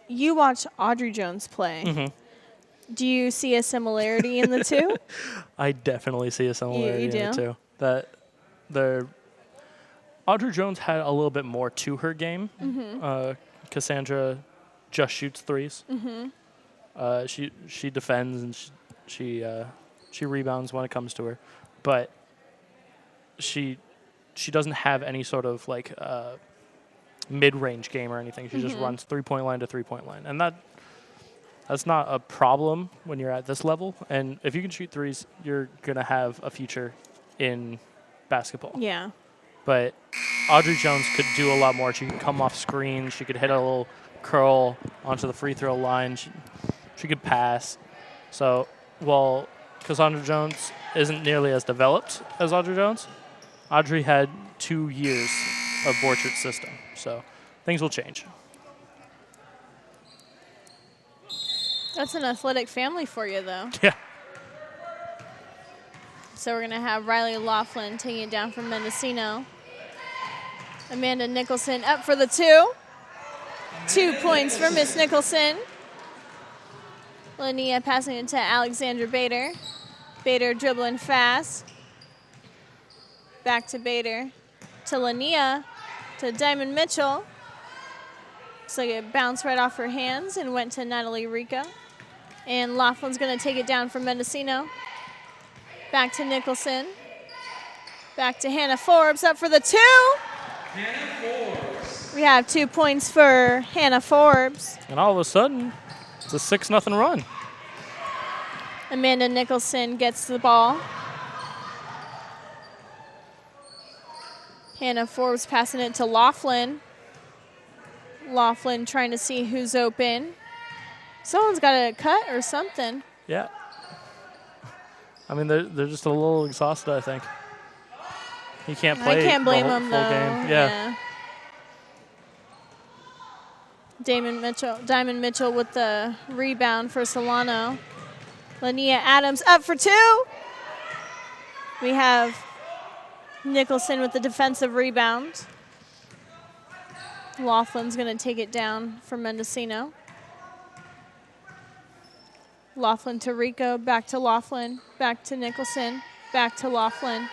you watch Audrey Jones play. Do you see a similarity in the two? I definitely see a similarity You in the do? two. That Audrey Jones had a little bit more to her game. Cassandra just shoots threes. She defends and she rebounds when it comes to her, but she doesn't have any sort of like mid-range game or anything. She just runs 3-point line to 3-point line, and that's not a problem when you're at this level. And if you can shoot threes, you're gonna have a future in basketball. Yeah. But Audrey Jones could do a lot more. She could come off screens. She could hit a little curl onto the free throw line. She could pass. So while Cassandra Jones isn't nearly as developed as Audrey Jones, Audrey had 2 years of Borchardt's system. So things will change. That's an athletic family for you, though. Yeah. So we're going to have Riley Laughlin taking it down from Mendocino. Amanda Nicholson up for the 2. 2 points for Miss Nicholson. Lania passing it to Alexandra Bader. Bader dribbling fast. Back to Bader. To Lania. To Diamond Mitchell. Looks like it bounced right off her hands and went to Natalie Rico. And Laughlin's going to take it down from Mendocino. Back to Nicholson. Back to Hannah Forbes, up for the 2. Hannah Forbes. We have 2 points for Hannah Forbes. And all of a sudden, it's a 6-0 run. Amanda Nicholson gets the ball. Hannah Forbes passing it to Laughlin. Laughlin trying to see who's open. Someone's got a cut or something. Yeah. I mean, they're just a little exhausted, I think. He can't play I can't blame the him, full though. game. Yeah. Diamond Mitchell with the rebound for Solano. Lania Adams up for 2. We have Nicholson with the defensive rebound. Laughlin's going to take it down for Mendocino. Laughlin to Rico, back to Laughlin, back to Nicholson, back to Laughlin.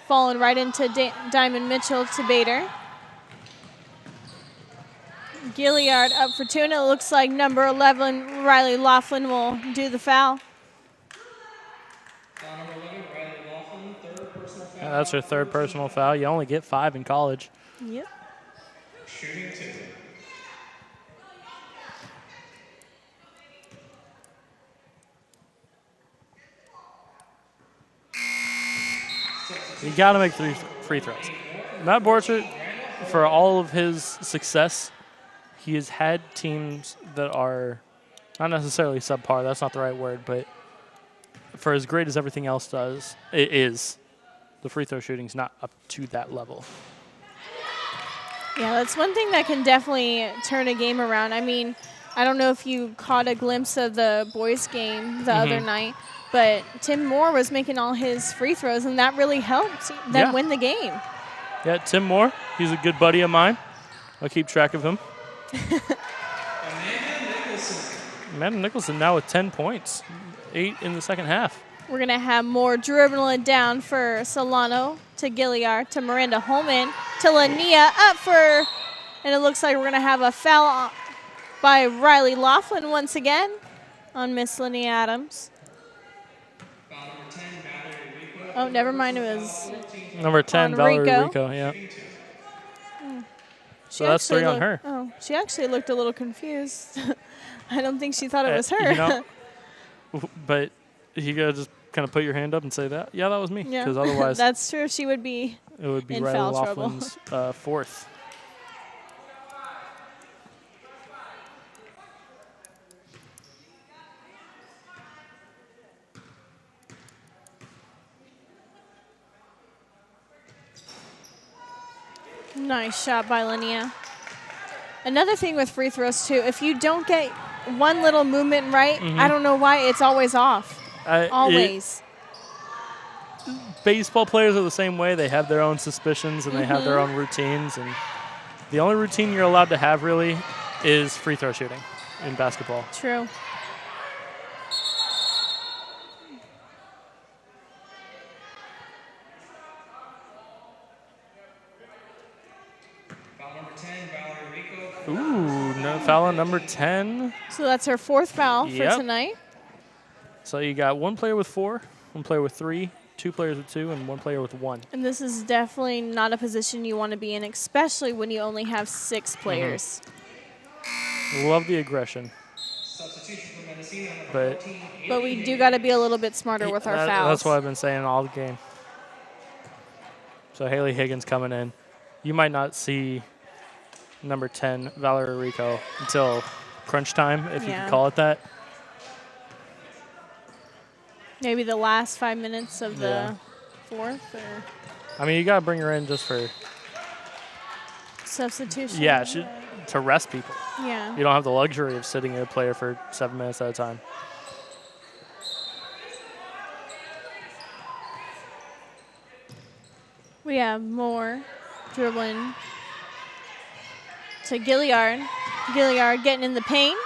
Falling right into Diamond Mitchell to Bader. Gilliard up for 2, and it looks like number 11, Riley Laughlin, will do the foul. Foul number 11, Riley Laughlin, third personal foul. Yeah, that's her third personal foul. You only get 5 in college. Yep. Shooting 2. You got to make 3 free throws. Matt Borchert, for all of his success, he has had teams that are not necessarily subpar. That's not the right word, but for as great as everything else is, the free throw shooting's not up to that level. Yeah, that's one thing that can definitely turn a game around. I mean, I don't know if you caught a glimpse of the boys' game the other night, but Tim Moore was making all his free throws, and that really helped them win the game. Yeah, Tim Moore, he's a good buddy of mine. I'll keep track of him. Amanda Nicholson now with 10 points, 8 in the second half. We're going to have more dribbling down for Solano to Gilliard to Miranda Holman to Lania up for, and it looks like we're going to have a foul by Riley Laughlin once again on Miss Lania Adams. Foul number 10, Valerie Rico. Oh, never mind. It was Number 10, on Valerie Rico. Rico. Yeah. She So that's 3 actually on her. Oh, she actually looked a little confused. I don't think she thought it was her. You know, but you gotta just kind of put your hand up and say that. Yeah, that was me. Yeah, Because otherwise, that's true. She would be it would be in Riley foul trouble. Laughlin's fourth. Nice shot by Lania. Another thing with free throws, too, if you don't get one little movement right, I don't know why, it's always off. Always. Baseball players are the same way. They have their own suspicions and they have their own routines. And the only routine you're allowed to have, really, is free throw shooting in basketball. True. Foul number 10, Valerie Rico. Ooh, no foul on number 10. So that's her fourth foul Yep. for tonight. So you got one player with 4, one player with 3, 2 players with 2, and 1 player with 1. And this is definitely not a position you want to be in, especially when you only have 6 players. Love the aggression. Substitution for Mendocino, number But 14, But we do got to be a little bit smarter with our fouls. That's what I've been saying all the game. So Haley Higgins coming in. You might not see number 10, Valerie Rico, until crunch time, if you Yeah. can call it that. Maybe the last 5 minutes of Yeah. the fourth or I mean, you got to bring her in just for, substitution. to rest people. Yeah. You don't have the luxury of sitting a player for 7 minutes at a time. We have more dribbling to Gilliard. Gilliard getting in the paint.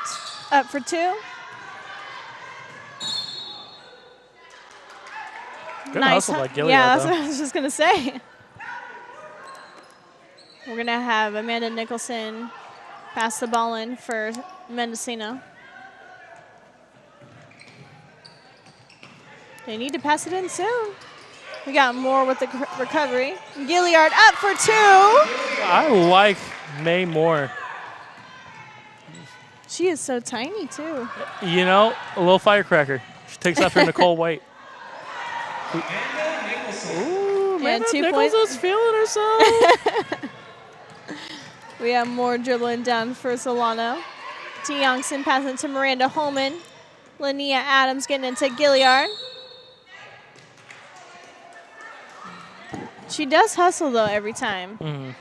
Up for 2. Good hustle by Gilliard, Yeah, that's though. what I was just going to say. We're going to have Amanda Nicholson pass the ball in for Mendocino. They need to pass it in soon. We got Moore with the recovery. Gilliard up for 2. I like May Moore. She is so tiny, too. You know, a little firecracker. She takes after Nicole White. Ooh, Amanda 2 Nichols points. is feeling herself. We have Moore dribbling down for Solano. T. Youngson passing it to Miranda Holman. Linnea Adams getting into Gilliard. She does hustle, though, every time. Mm-hmm.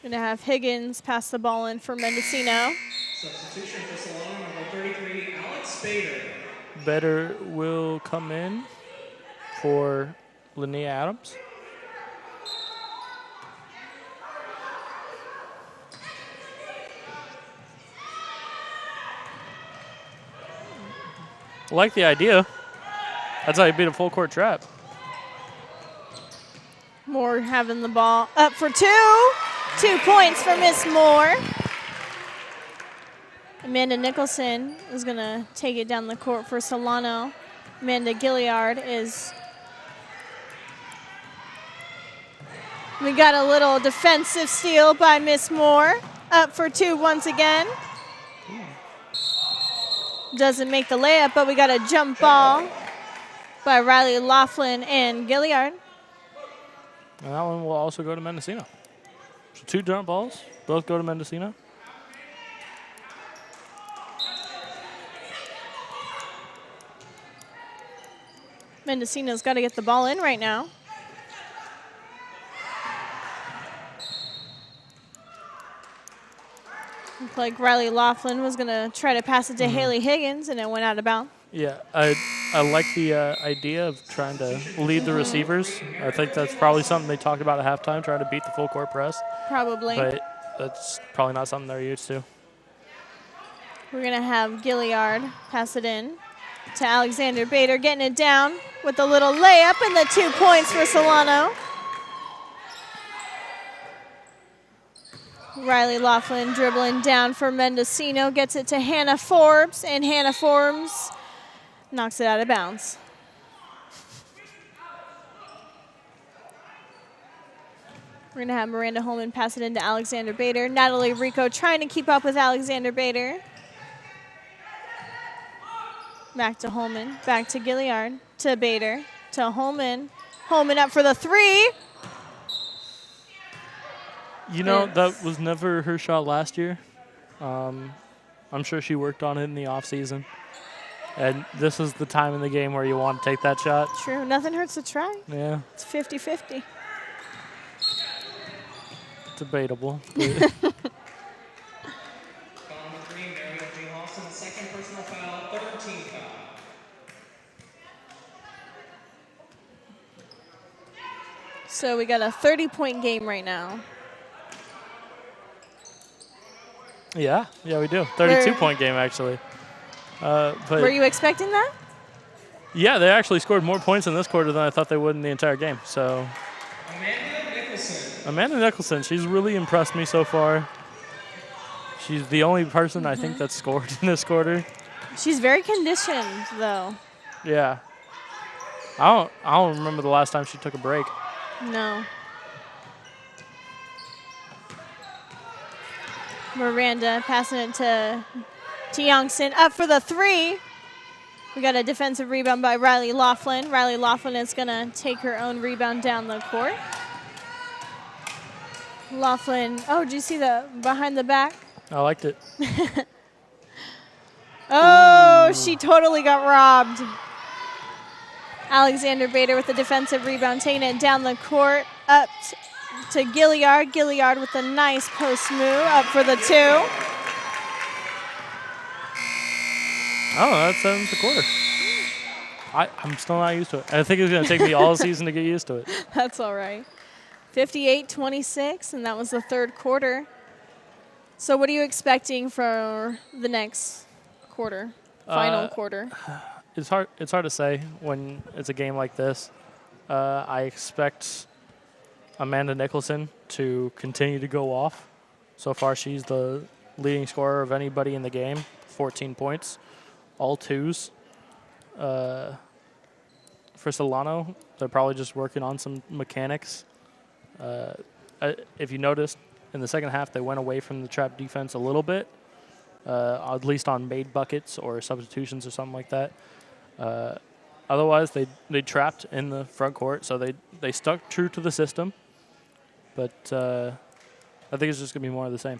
Gonna have Higgins pass the ball in for Mendocino. Substitution for Solano, number 33, Alex Bader. Better will come in for Linnea Adams. I like the idea. That's how you beat a full court trap. Moore having the ball up for 2. 2 points for Miss Moore. Amanda Nicholson is going to take it down the court for Solano. Amanda Gilliard is. We got a little defensive steal by Miss Moore. Up for 2 once again. Doesn't make the layup, but we got a jump ball by Riley Laughlin and Gilliard. And that one will also go to Mendocino. So 2 jump balls, both go to Mendocino. Mendocino's got to get the ball in right now. Looked like Riley Laughlin was going to try to pass it to Haley Higgins, and it went out of bounds. Yeah, I like the idea of trying to lead the receivers. I think that's probably something they talked about at halftime, trying to beat the full court press. Probably. But that's probably not something they're used to. We're going to have Gilliard pass it in to Alexander Bader, getting it down with a little layup and the 2 points for Solano. Riley Laughlin dribbling down for Mendocino, gets it to Hannah Forbes, and Hannah Forbes knocks it out of bounds. We're going to have Miranda Holman pass it into Alexander Bader. Natalie Rico trying to keep up with Alexander Bader. Back to Holman, back to Gilliard, to Bader, to Holman. Holman up for the 3. You know, that was never her shot last year. I'm sure she worked on it in the offseason. And this is the time in the game where you want to take that shot. True, nothing hurts to try. Yeah, It's 50-50. debatable. Foul number 3, Mariel J. Lawson, second personal foul, third team foul. So we got a 30-point game right now. Yeah, we do. 32-point game, actually. But Were you expecting that? yeah, they actually scored more points in this quarter than I thought they would in the entire game. So Amanda Nicholson, she's really impressed me so far. She's the only person I think that's scored in this quarter. She's very conditioned, though. Yeah. I don't remember the last time she took a break. No. Miranda passing it to Youngson. Up for the 3. We got a defensive rebound by Riley Laughlin. Riley Laughlin is going to take her own rebound down the court. Laughlin. Oh, did you see the behind the back? I liked it. Oh, she totally got robbed. Alexander Bader with the defensive rebound, taking it down the court, up to Gilliard. Gilliard with a nice post move, up for the 2. Oh, that ends the quarter. I'm still not used to it. I think it's going to take me all season to get used to it. That's all right. 58-26, and that was the third quarter. So what are you expecting for the next quarter, final quarter? It's hard to say when it's a game like this. I expect Amanda Nicholson to continue to go off. So far, she's the leading scorer of anybody in the game, 14 points, all twos. For Solano, they're probably just working on some mechanics. If you noticed, in the second half, they went away from the trap defense a little bit, at least on made buckets or substitutions or something like that. Otherwise, they trapped in the front court, so they stuck true to the system. But I think it's just going to be more of the same.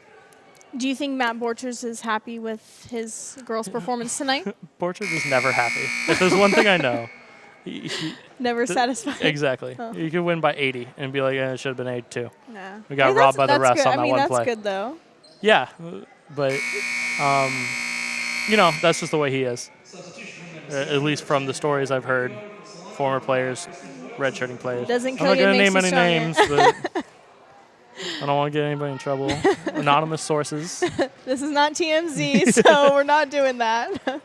Do you think Matt Borchers is happy with his girls' performance tonight? Borchers is never happy. If there's one thing I know. Never satisfied. Exactly. Oh. You could win by 80 and be like, it should have been 82. Nah. We got robbed by the refs good. on that one that's play. good, though. Yeah, but, that's just the way he is. At least from the stories I've heard, former players, redshirting players. Doesn't I'm kill not you, going to name makes any you names, but I don't want to get anybody in trouble. Anonymous sources. This is not TMZ, so we're not doing that.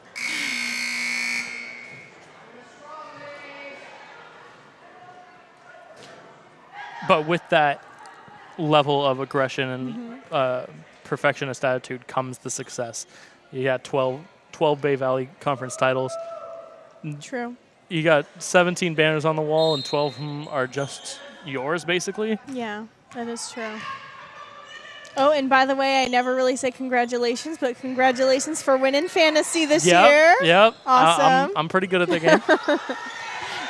But with that level of aggression and perfectionist attitude comes the success. You got 12 Bay Valley Conference titles. True. You got 17 banners on the wall, and 12 of them are just yours, basically. Yeah, that is true. Oh, and by the way, I never really say congratulations, but congratulations for winning fantasy this year. Yep. Awesome. I'm pretty good at the game.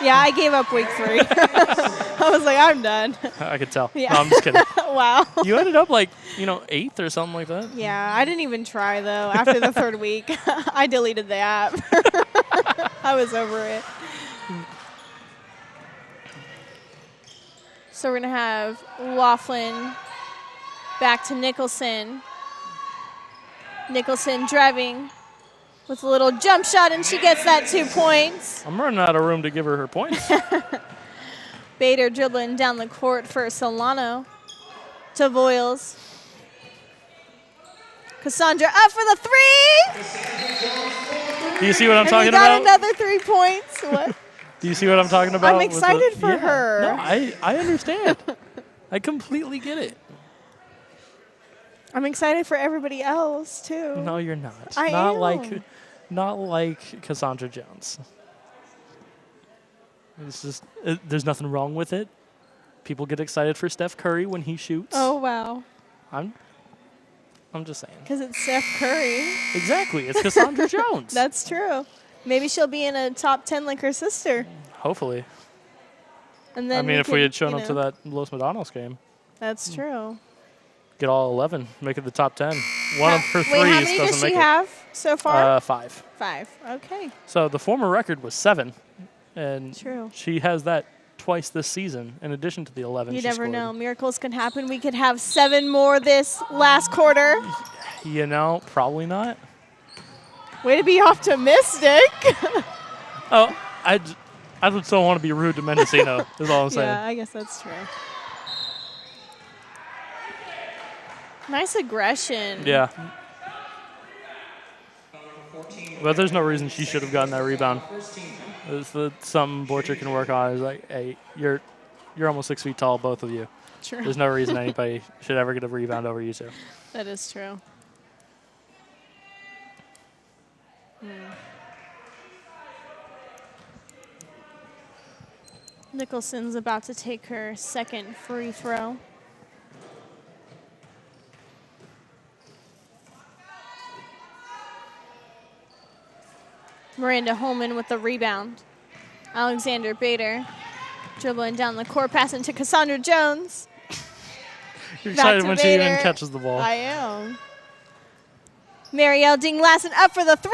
Yeah, I gave up week 3. I was like, I'm done. I could tell. Yeah. No, I'm just kidding. Wow. You ended up 8th or something like that. Yeah, I didn't even try, though. After the third week, I deleted the app. I was over it. So we're going to have Laughlin back to Nicholson. Nicholson driving with a little jump shot, and she gets that 2 points. I'm running out of room to give her points. Bader dribbling down the court for Solano to Voiles. Cassandra up for the 3. Do you see what I'm And talking we got about? another 3 points. What? Do you see what I'm talking about? I'm excited for her. No, I understand. I completely get it. I'm excited for everybody else, too. No, you're not. I am. Not like Cassandra Jones. It's just there's nothing wrong with it. People get excited for Steph Curry when he shoots. Oh, wow. I'm just saying. Because it's Steph Curry. Exactly. It's Cassandra Jones. That's true. Maybe she'll be in a top 10 like her sister. Hopefully. And then if we had shown up to that Los Medanos game. That's true. Get all 11, make it the top 10. One of her threes Wait, how many doesn't does make she it. have so far? 5. 5. Okay. So the former record was 7, and True. she has that twice this season in addition to the 11 You she never scored. know. Miracles can happen. We could have 7 more this last quarter. Probably not. Way to be optimistic. Oh, I just don't want to be rude to Mendocino, is all I'm saying. Yeah, I guess that's true. Nice aggression. Yeah. But there's no reason she should have gotten that rebound. It's something Borcher can work on. Is like, hey, you're almost 6 feet tall, both of you. True. There's no reason anybody should ever get a rebound over you two. That is true. Nicholson's about to take her second free throw. Miranda Holman with the rebound. Alexander Bader dribbling down the court, passing to Cassandra Jones. You're Back excited to when she even Bader. catches the ball. I am. Marielle Dinglassen up for the 3.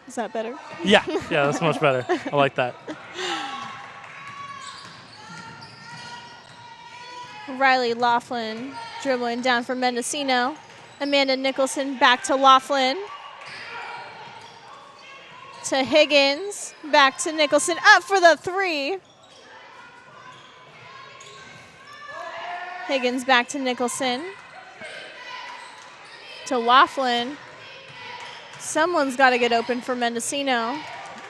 Is that better? Yeah, that's much better. I like that. Riley Laughlin dribbling down for Mendocino. Amanda Nicholson back to Laughlin. to Higgins. Back to Nicholson. Up for the three. Higgins back to Nicholson. To Laughlin. Someone's got to get open for Mendocino.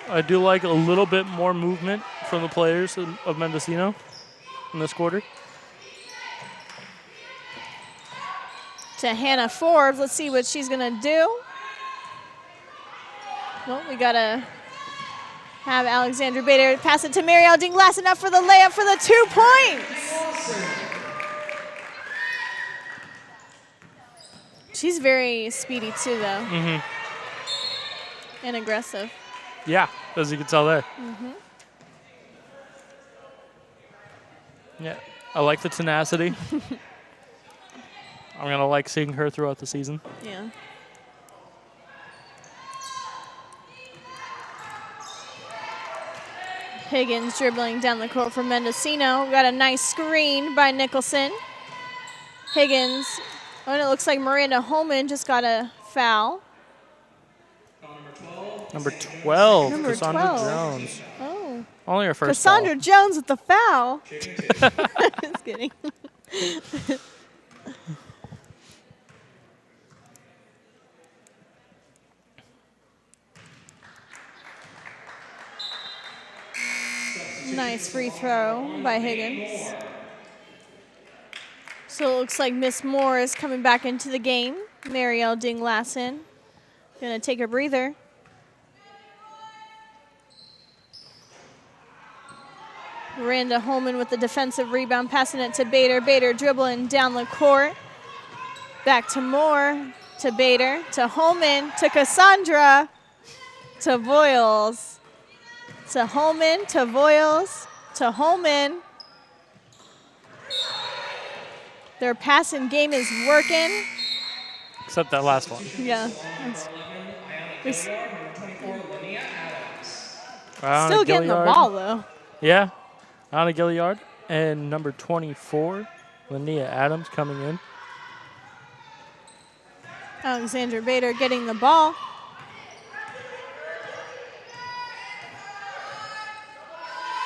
I do like a little bit more movement from the players of Mendocino in this quarter. To Hannah Forbes. Let's see what she's going to do. Well, we got to have Alexandra Bader pass it to Marielle Dinglass, enough for the layup for the 2 points. She's very speedy too, though. Mm-hmm. And aggressive. Yeah, as you can tell there. Mm-hmm. Yeah, I like the tenacity. I'm going to like seeing her throughout the season. Yeah. Higgins dribbling down the court for Mendocino. We got a nice screen by Nicholson. Higgins. Oh, and it looks like Miranda Holman just got a foul. Number 12, Number Cassandra 12. Jones. Oh. Only her first Cassandra foul. Jones with the foul. Just kidding. Nice free throw by Higgins. So it looks like Miss Moore is coming back into the game. Marielle Dinglassen gonna take a breather. Miranda Holman with the defensive rebound, passing it to Bader. Bader dribbling down the court. Back to Moore, to Bader, to Holman, to Cassandra, to Voiles. To Holman, to Voiles, to Holman. Their passing game is working. Except that last one. Yeah. Anna Still getting the Gilliard. ball, though. Yeah, Anna Gilliard. And number 24, Linnea Adams coming in. Alexandra Bader getting the ball.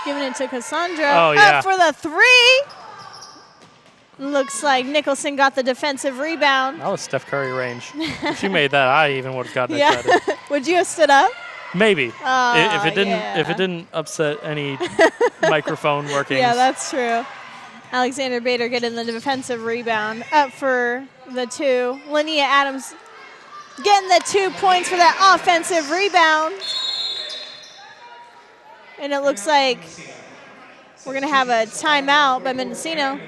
Giving it to Cassandra. Oh, yeah. Up for the three. Looks like Nicholson got the defensive rebound. That was Steph Curry range. If she made that, I even would have gotten Yeah. it credit. Would you have stood up? Maybe. If it didn't yeah. if it didn't upset any microphone workings. Yeah, that's true. Alexander Bader getting the defensive rebound. Up for the two. Linnea Adams getting the 2 points for that offensive rebound. And it looks like we're going to have a timeout by Mendocino.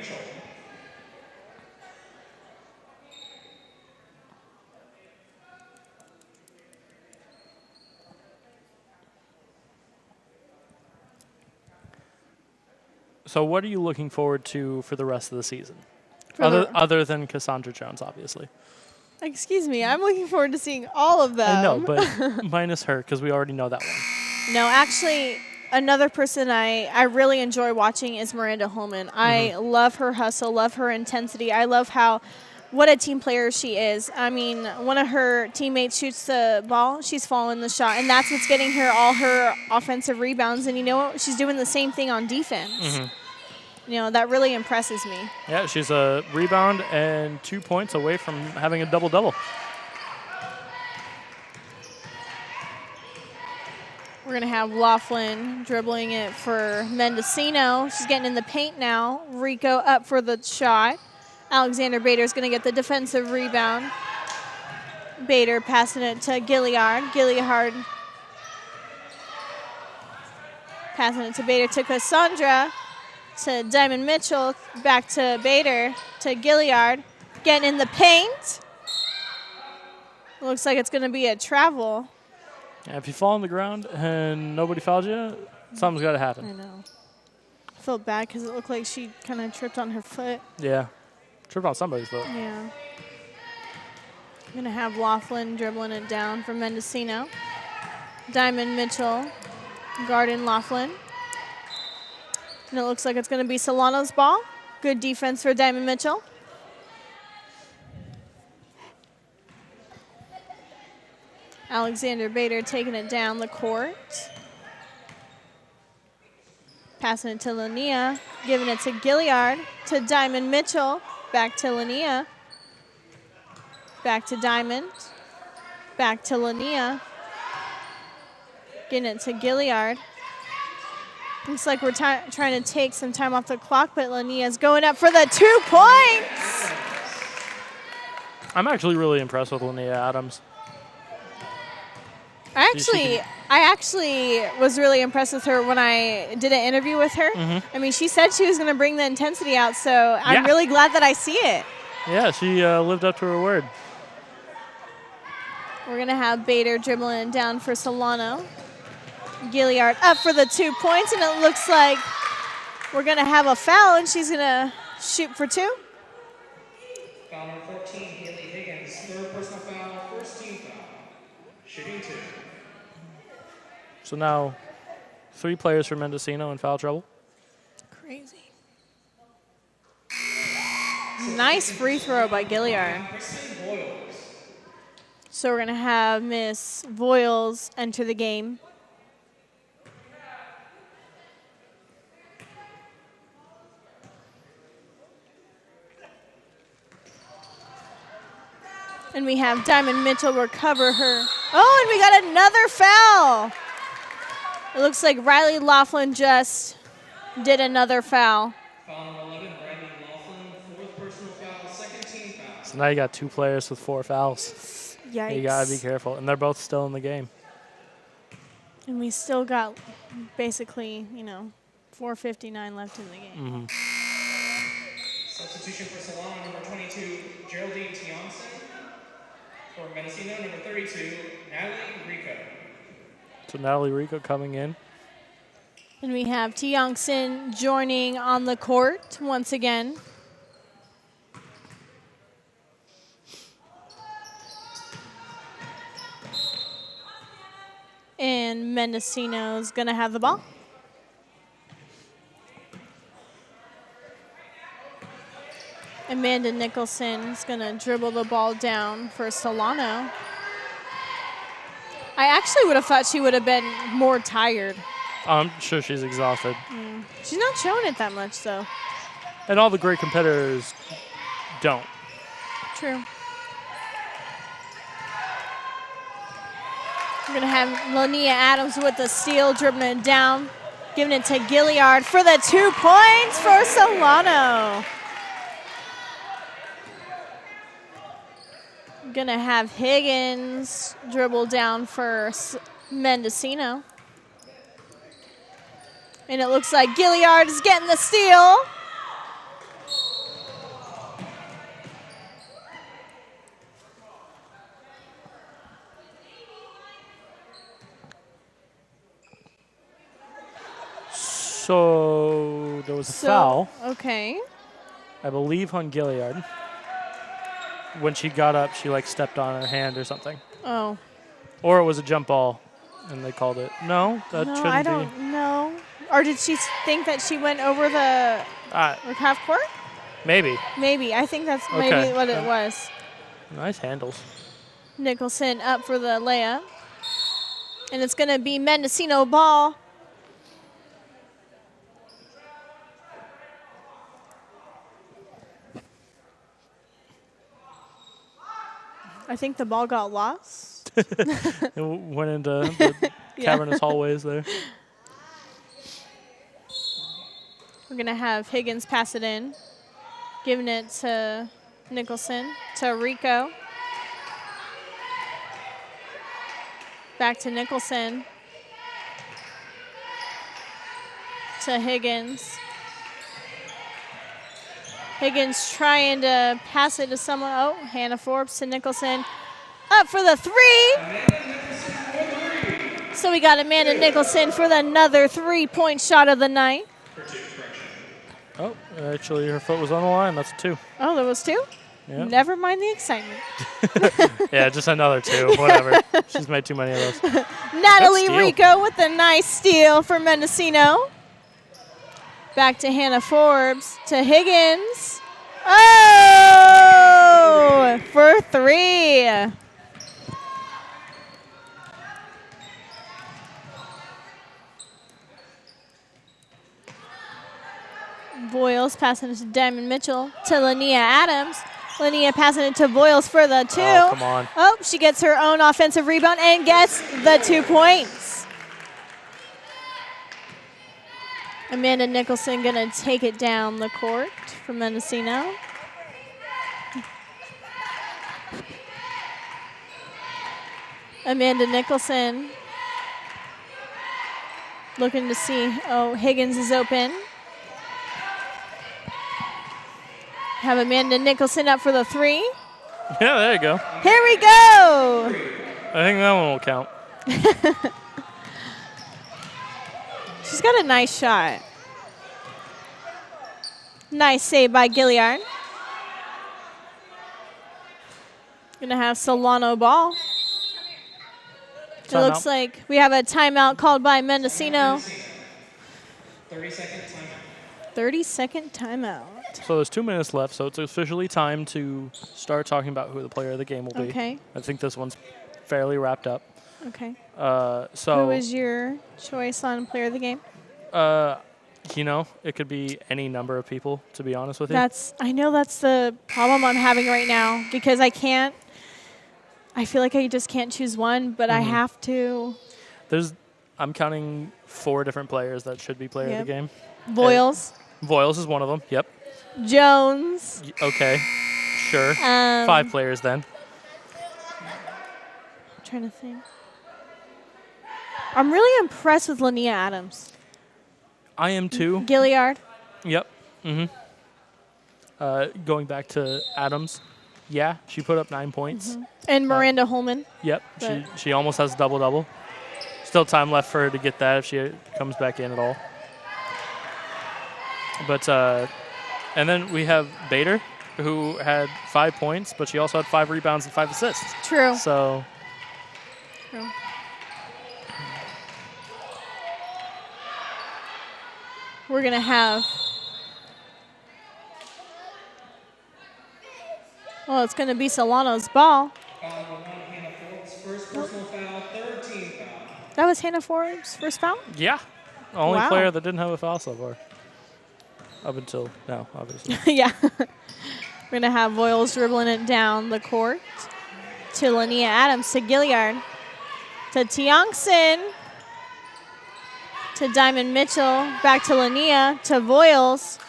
So what are you looking forward to for the rest of the season? For Other than Cassandra Jones, obviously. Excuse me, I'm looking forward to seeing all of them. I know, but minus her, because we already know that one. No, actually, another person I really enjoy watching is Miranda Holman. I love her hustle, love her intensity. I love what a team player she is. I mean, one of her teammates shoots the ball, she's following the shot, and that's what's getting her all her offensive rebounds. And you know what? She's doing the same thing on defense. You know, that really impresses me. Yeah, she's a rebound and 2 points away from having a double-double. We're going to have Laughlin dribbling it for Mendocino. She's getting in the paint now. Rico up for the shot. Alexander Bader is going to get the defensive rebound. Bader passing it to Gilliard. Gilliard passing it to Bader to Cassandra. To Diamond Mitchell. Back to Bader. To Gilliard. Getting in the paint. Looks like it's going to be a travel. Yeah, if you fall on the ground and nobody fouled you, something's got to I happen. know. I felt bad because it looked like she kind of tripped on her foot. Yeah. Tripped on somebody's foot. Yeah. I'm going to have Laughlin dribbling it down for Mendocino. Diamond Mitchell guarding Laughlin. And it looks like it's going to be Solano's ball. Good defense for Diamond Alexander Bader taking it down the court. Passing it to Linnea, giving it to Gilliard, to Diamond Mitchell, back to Linnea, back to Diamond, back to Linnea, getting it to Gilliard. Looks like we're trying to take some time off the clock, but Linnea's going up for the 2 points. I'm actually really impressed with Linnea Adams. I actually was really impressed with her when I did an interview with her. I mean, she said she was going to bring the intensity out, so I'm really glad that I see it. Yeah, she lived up to her word. We're going to have Bader dribbling down for Solano. Gilliard up for the 2 points, and it looks like we're going to have a foul, and she's going to shoot for 2. Foul number 14, Haley Higgins. Third personal foul, first team foul. Shooting 2. So now 3 players for Mendocino in foul trouble. Crazy. Nice free throw by Gilliard. So we're going to have Miss Voiles enter the game. And we have Diamond Mitchell recover her. Oh, and we got another foul. It looks like Riley Laughlin just did another foul. Foul number 11, Riley Laughlin. Fourth personal foul, second team foul. So now you got 2 players with 4 fouls. Yikes. You got to be careful. And they're both still in the game. And we still got basically, 4:59 left in the game. Substitution for Solano, number 22, Geraldine Tiongson. For Mendocino, number 32, Natalie Rico. So Natalie Rico coming in. And we have Tiongson joining on the court once again. And Mendocino's going to have the ball. Amanda Nicholson's going to dribble the ball down for Solano. I actually would have thought she would have been more tired. I'm sure she's exhausted. She's not showing it that much, though. And all the great competitors don't. True. We're going to have Linnea Adams with the steal, dribbling it down, giving it to Gilliard for the 2 points for Solano. Going to have Higgins dribble down for Mendocino. And it looks like Gilliard is getting the steal. So there was a foul, Okay. I believe, on Gilliard. When she got up, she stepped on her hand or something. Oh. Or it was a jump ball, and they called it. No, that shouldn't I be. don't know. Or did she think that she went over the half court? Maybe. Maybe. I think that's Okay. maybe what it was. Nice handles. Nicholson up for the layup. And it's going to be Mendocino ball. I think the ball got lost. It went into the cavernous hallways there. We're going to have Higgins pass it in, giving it to Nicholson, to Rico. Back to Nicholson. To Higgins. Higgins trying to pass it to someone. Oh, Hannah Forbes to Nicholson. Up for the 3. So we got Amanda Nicholson for another 3-point shot of the night. Oh, actually, her foot was on the line. That's a 2. Oh, there was 2? Yeah. Never mind the excitement. Yeah, just another 2. Whatever. She's made too many of those. Natalie steal. Rico with a nice steal for Mendocino. Back to Hannah Forbes, to Higgins. Oh, for 3. Voiles passing it to Diamond Mitchell to Lania Adams. Lania passing it to Voiles for the 2. Oh, come on. Oh, she gets her own offensive rebound and gets the 2 points. Amanda Nicholson going to take it down the court for Mendocino. Amanda Nicholson looking to see. Oh, Higgins is open. Have Amanda Nicholson up for the 3. Yeah, there you go. Here we go. I think that one will count. She's got a nice shot. Nice save by Gilliard. Gonna have Solano ball. It looks like we have a timeout called by Mendocino. 30-second timeout. 30-second timeout. So there's 2 minutes left, so it's officially time to start talking about who the player of the game will be. Okay. I think this one's fairly wrapped up. Okay. So who is your choice on player of the game? you know, it could be any number of people, to be honest with you. I know that's the problem I'm having right now because I feel like I just can't choose one, but I have to. I'm counting 4 different players that should be player of the game. Voiles. Voiles is one of them. Yep. Jones. Okay. Sure. 5 players then. I'm trying to think. I'm really impressed with Lania Adams. I am too. Gilliard. Yep. Going back to Adams. Yeah, she put up 9 points. And Miranda Holman. Yep. She almost has a double-double. Still time left for her to get that if she comes back in at all. But and then we have Bader, who had 5 points, but she also had 5 rebounds and 5 assists. True. So. True. We're going to have. Well, it's going to be Solano's ball. First personal foul, third team foul. That was Hannah Forbes' first foul? Yeah. Only Wow. player that didn't have a foul so far. Up until now, obviously. Yeah. We're going to have Voiles dribbling it down the court to Lania Adams, to Gilliard, to Tiongson, to Diamond Mitchell, back to Lania, to Voiles.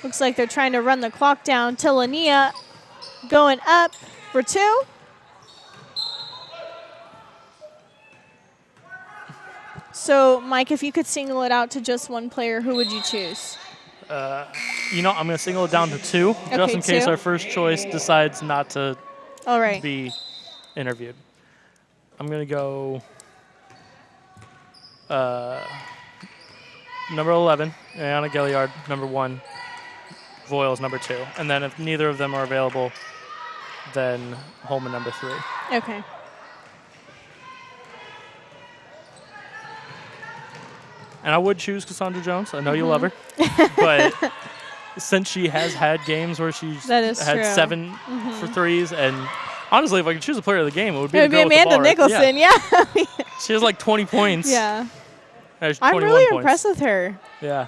Looks like they're trying to run the clock down to Lania, going up for 2. So, Mike, if you could single it out to just one player, who would you choose? You know, I'm going to single it down to 2, just in case 2. our first choice decides not to All right. be interviewed. I'm going to go number 11, Anna Gilliard, number 1, Voiles, number 2. And then if neither of them are available, then Holman, number 3. Okay. And I would choose Cassandra Jones. I know you love her. But since she has had games where she's had true. 7 for threes, and honestly, if I could choose a player of the game, it would be It would the be girl with the Amanda ball, right? Nicholson, yeah. She has like 20 points. Yeah. There's I'm 21 really points. impressed with her. Yeah.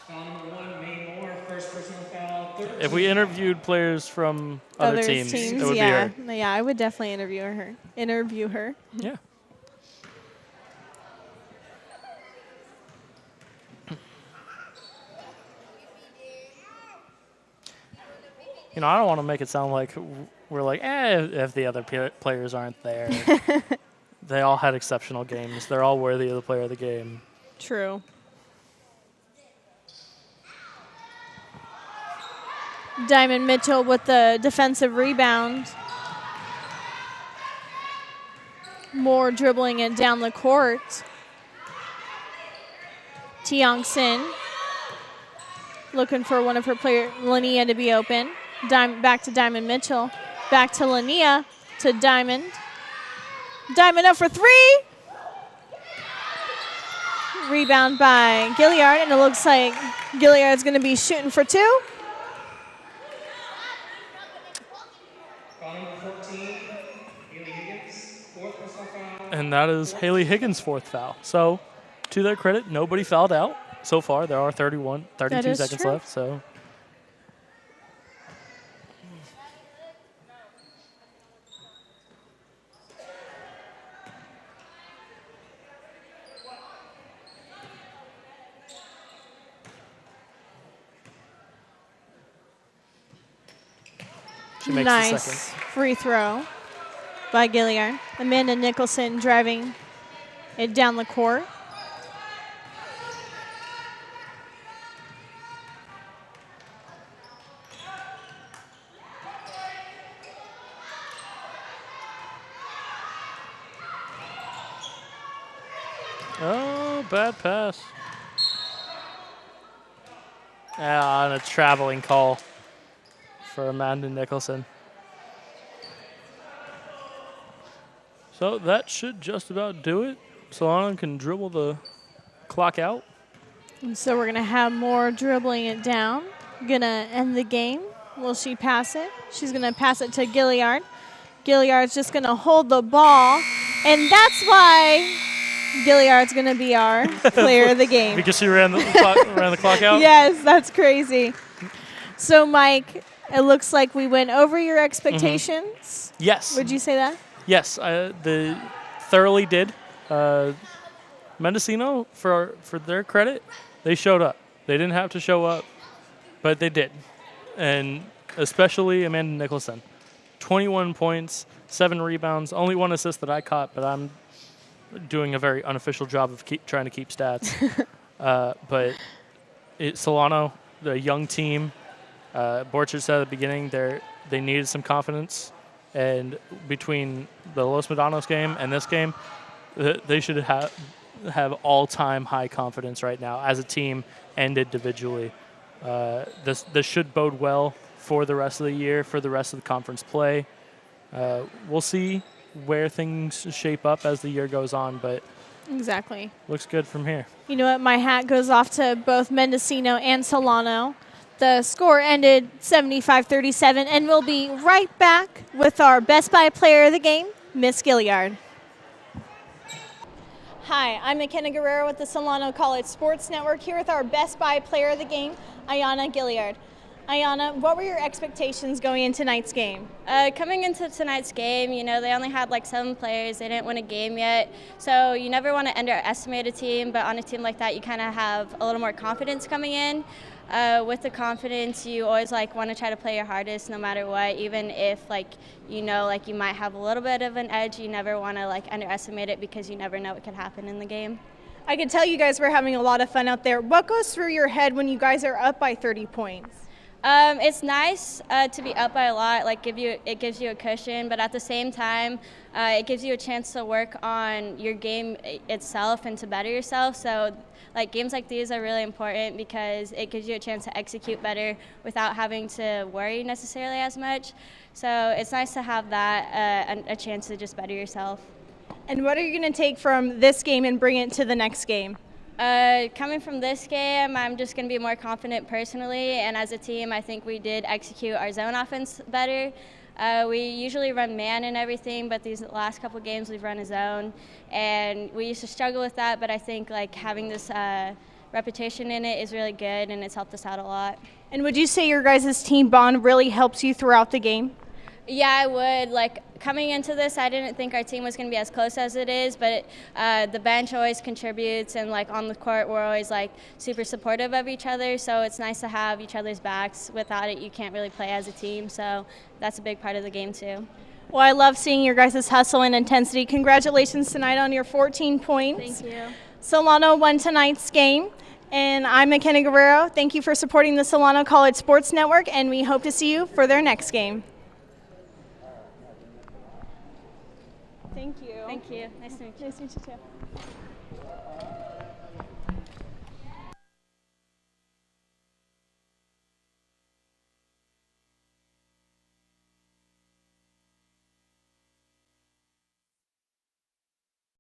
Foul number 1, May Moore, first personal foul, third If we interviewed players from other teams, it would yeah. be her. Yeah, I would definitely interview her. Yeah. You know, I don't want to make it sound like we're like, if the other players aren't there. They all had exceptional games. They're all worthy of the player of the game. True. Diamond Mitchell with the defensive rebound. Moore dribbling it down the court. Tiongson looking for one of her players, Lania, to be open. Back to Diamond Mitchell. Back to Lania, to Diamond. Diamond up for 3. Rebound by Gilliard, and it looks like Gilliard's going to be shooting for 2. Foul number 14, Haley Higgins, fourth personal foul. And that is Haley Higgins' 4th foul. So, to their credit, nobody fouled out. so far. There are 32 seconds true. left, so. She makes the second. Nice free throw by Gilliard. Amanda Nicholson driving it down the court. Oh, bad pass. On a traveling call for Amanda Nicholson. So that should just about do it. Solano can dribble the clock out. And so we're going to have more dribbling it down. Going to end the game. Will she pass it? She's going to pass it to Gilliard. Gilliard's just going to hold the ball. And that's why Gilliard's going to be our player of the game. Because she ran the clock out? Yes, that's crazy. So, Mike, it looks like we went over your expectations. Yes. Would you say that? Yes, they thoroughly did. Mendocino, for their credit, they showed up. They didn't have to show up, but they did. And especially Amanda Nicholson. 21 points, 7 rebounds, only 1 assist that I caught, but I'm doing a very unofficial job of trying to keep stats. But Solano, the young team, Borchard said at the beginning they needed some confidence. And between the Los Medanos game and this game, they should have all-time high confidence right now as a team and individually. This should bode well for the rest of the year, for the rest of the conference play. We'll see where things shape up as the year goes on, but exactly. Looks good from here. You know what? My hat goes off to both Mendocino and Solano. The score ended 75-37, and we'll be right back with our Best Buy player of the game, Miss Gilliard. Hi, I'm McKenna Guerrero with the Solano College Sports Network here with our Best Buy player of the game, Ayana Gilliard. Ayana, what were your expectations going into tonight's game? Coming into tonight's game, you know, they only had like 7 players. They didn't win a game yet. So you never want to underestimate a team, but on a team like that, you kind of have a little more confidence coming in. With the confidence, you always like want to try to play your hardest no matter what, even if you might have a little bit of an edge. You never want to underestimate it because you never know what can happen in the game. I can tell you guys were having a lot of fun out there. What goes through your head when you guys are up by 30 points? It's nice to be up by a lot. It gives you a cushion, but at the same time, it gives you a chance to work on your game itself and to better yourself. So, games like these are really important because it gives you a chance to execute better without having to worry necessarily as much. So it's nice to have that a chance to just better yourself. And what are you going to take from this game and bring it to the next game? Coming from this game, I'm just going to be more confident personally, and as a team, I think we did execute our zone offense better. We usually run man and everything, but these last couple games we've run a zone, and we used to struggle with that, but I think having this repetition in it is really good, and it's helped us out a lot. And would you say your guys' team bond really helps you throughout the game? Yeah, I would. Coming into this, I didn't think our team was going to be as close as it is, but the bench always contributes, and on the court, we're always super supportive of each other. So it's nice to have each other's backs. Without it, you can't really play as a team. So that's a big part of the game too. Well, I love seeing your guys' hustle and intensity. Congratulations tonight on your 14 points. Thank you. Solano won tonight's game. And I'm McKenna Guerrero. Thank you for supporting the Solano College Sports Network, and we hope to see you for their next game. Thank you. Thank you. Nice to meet you. Nice to meet you too.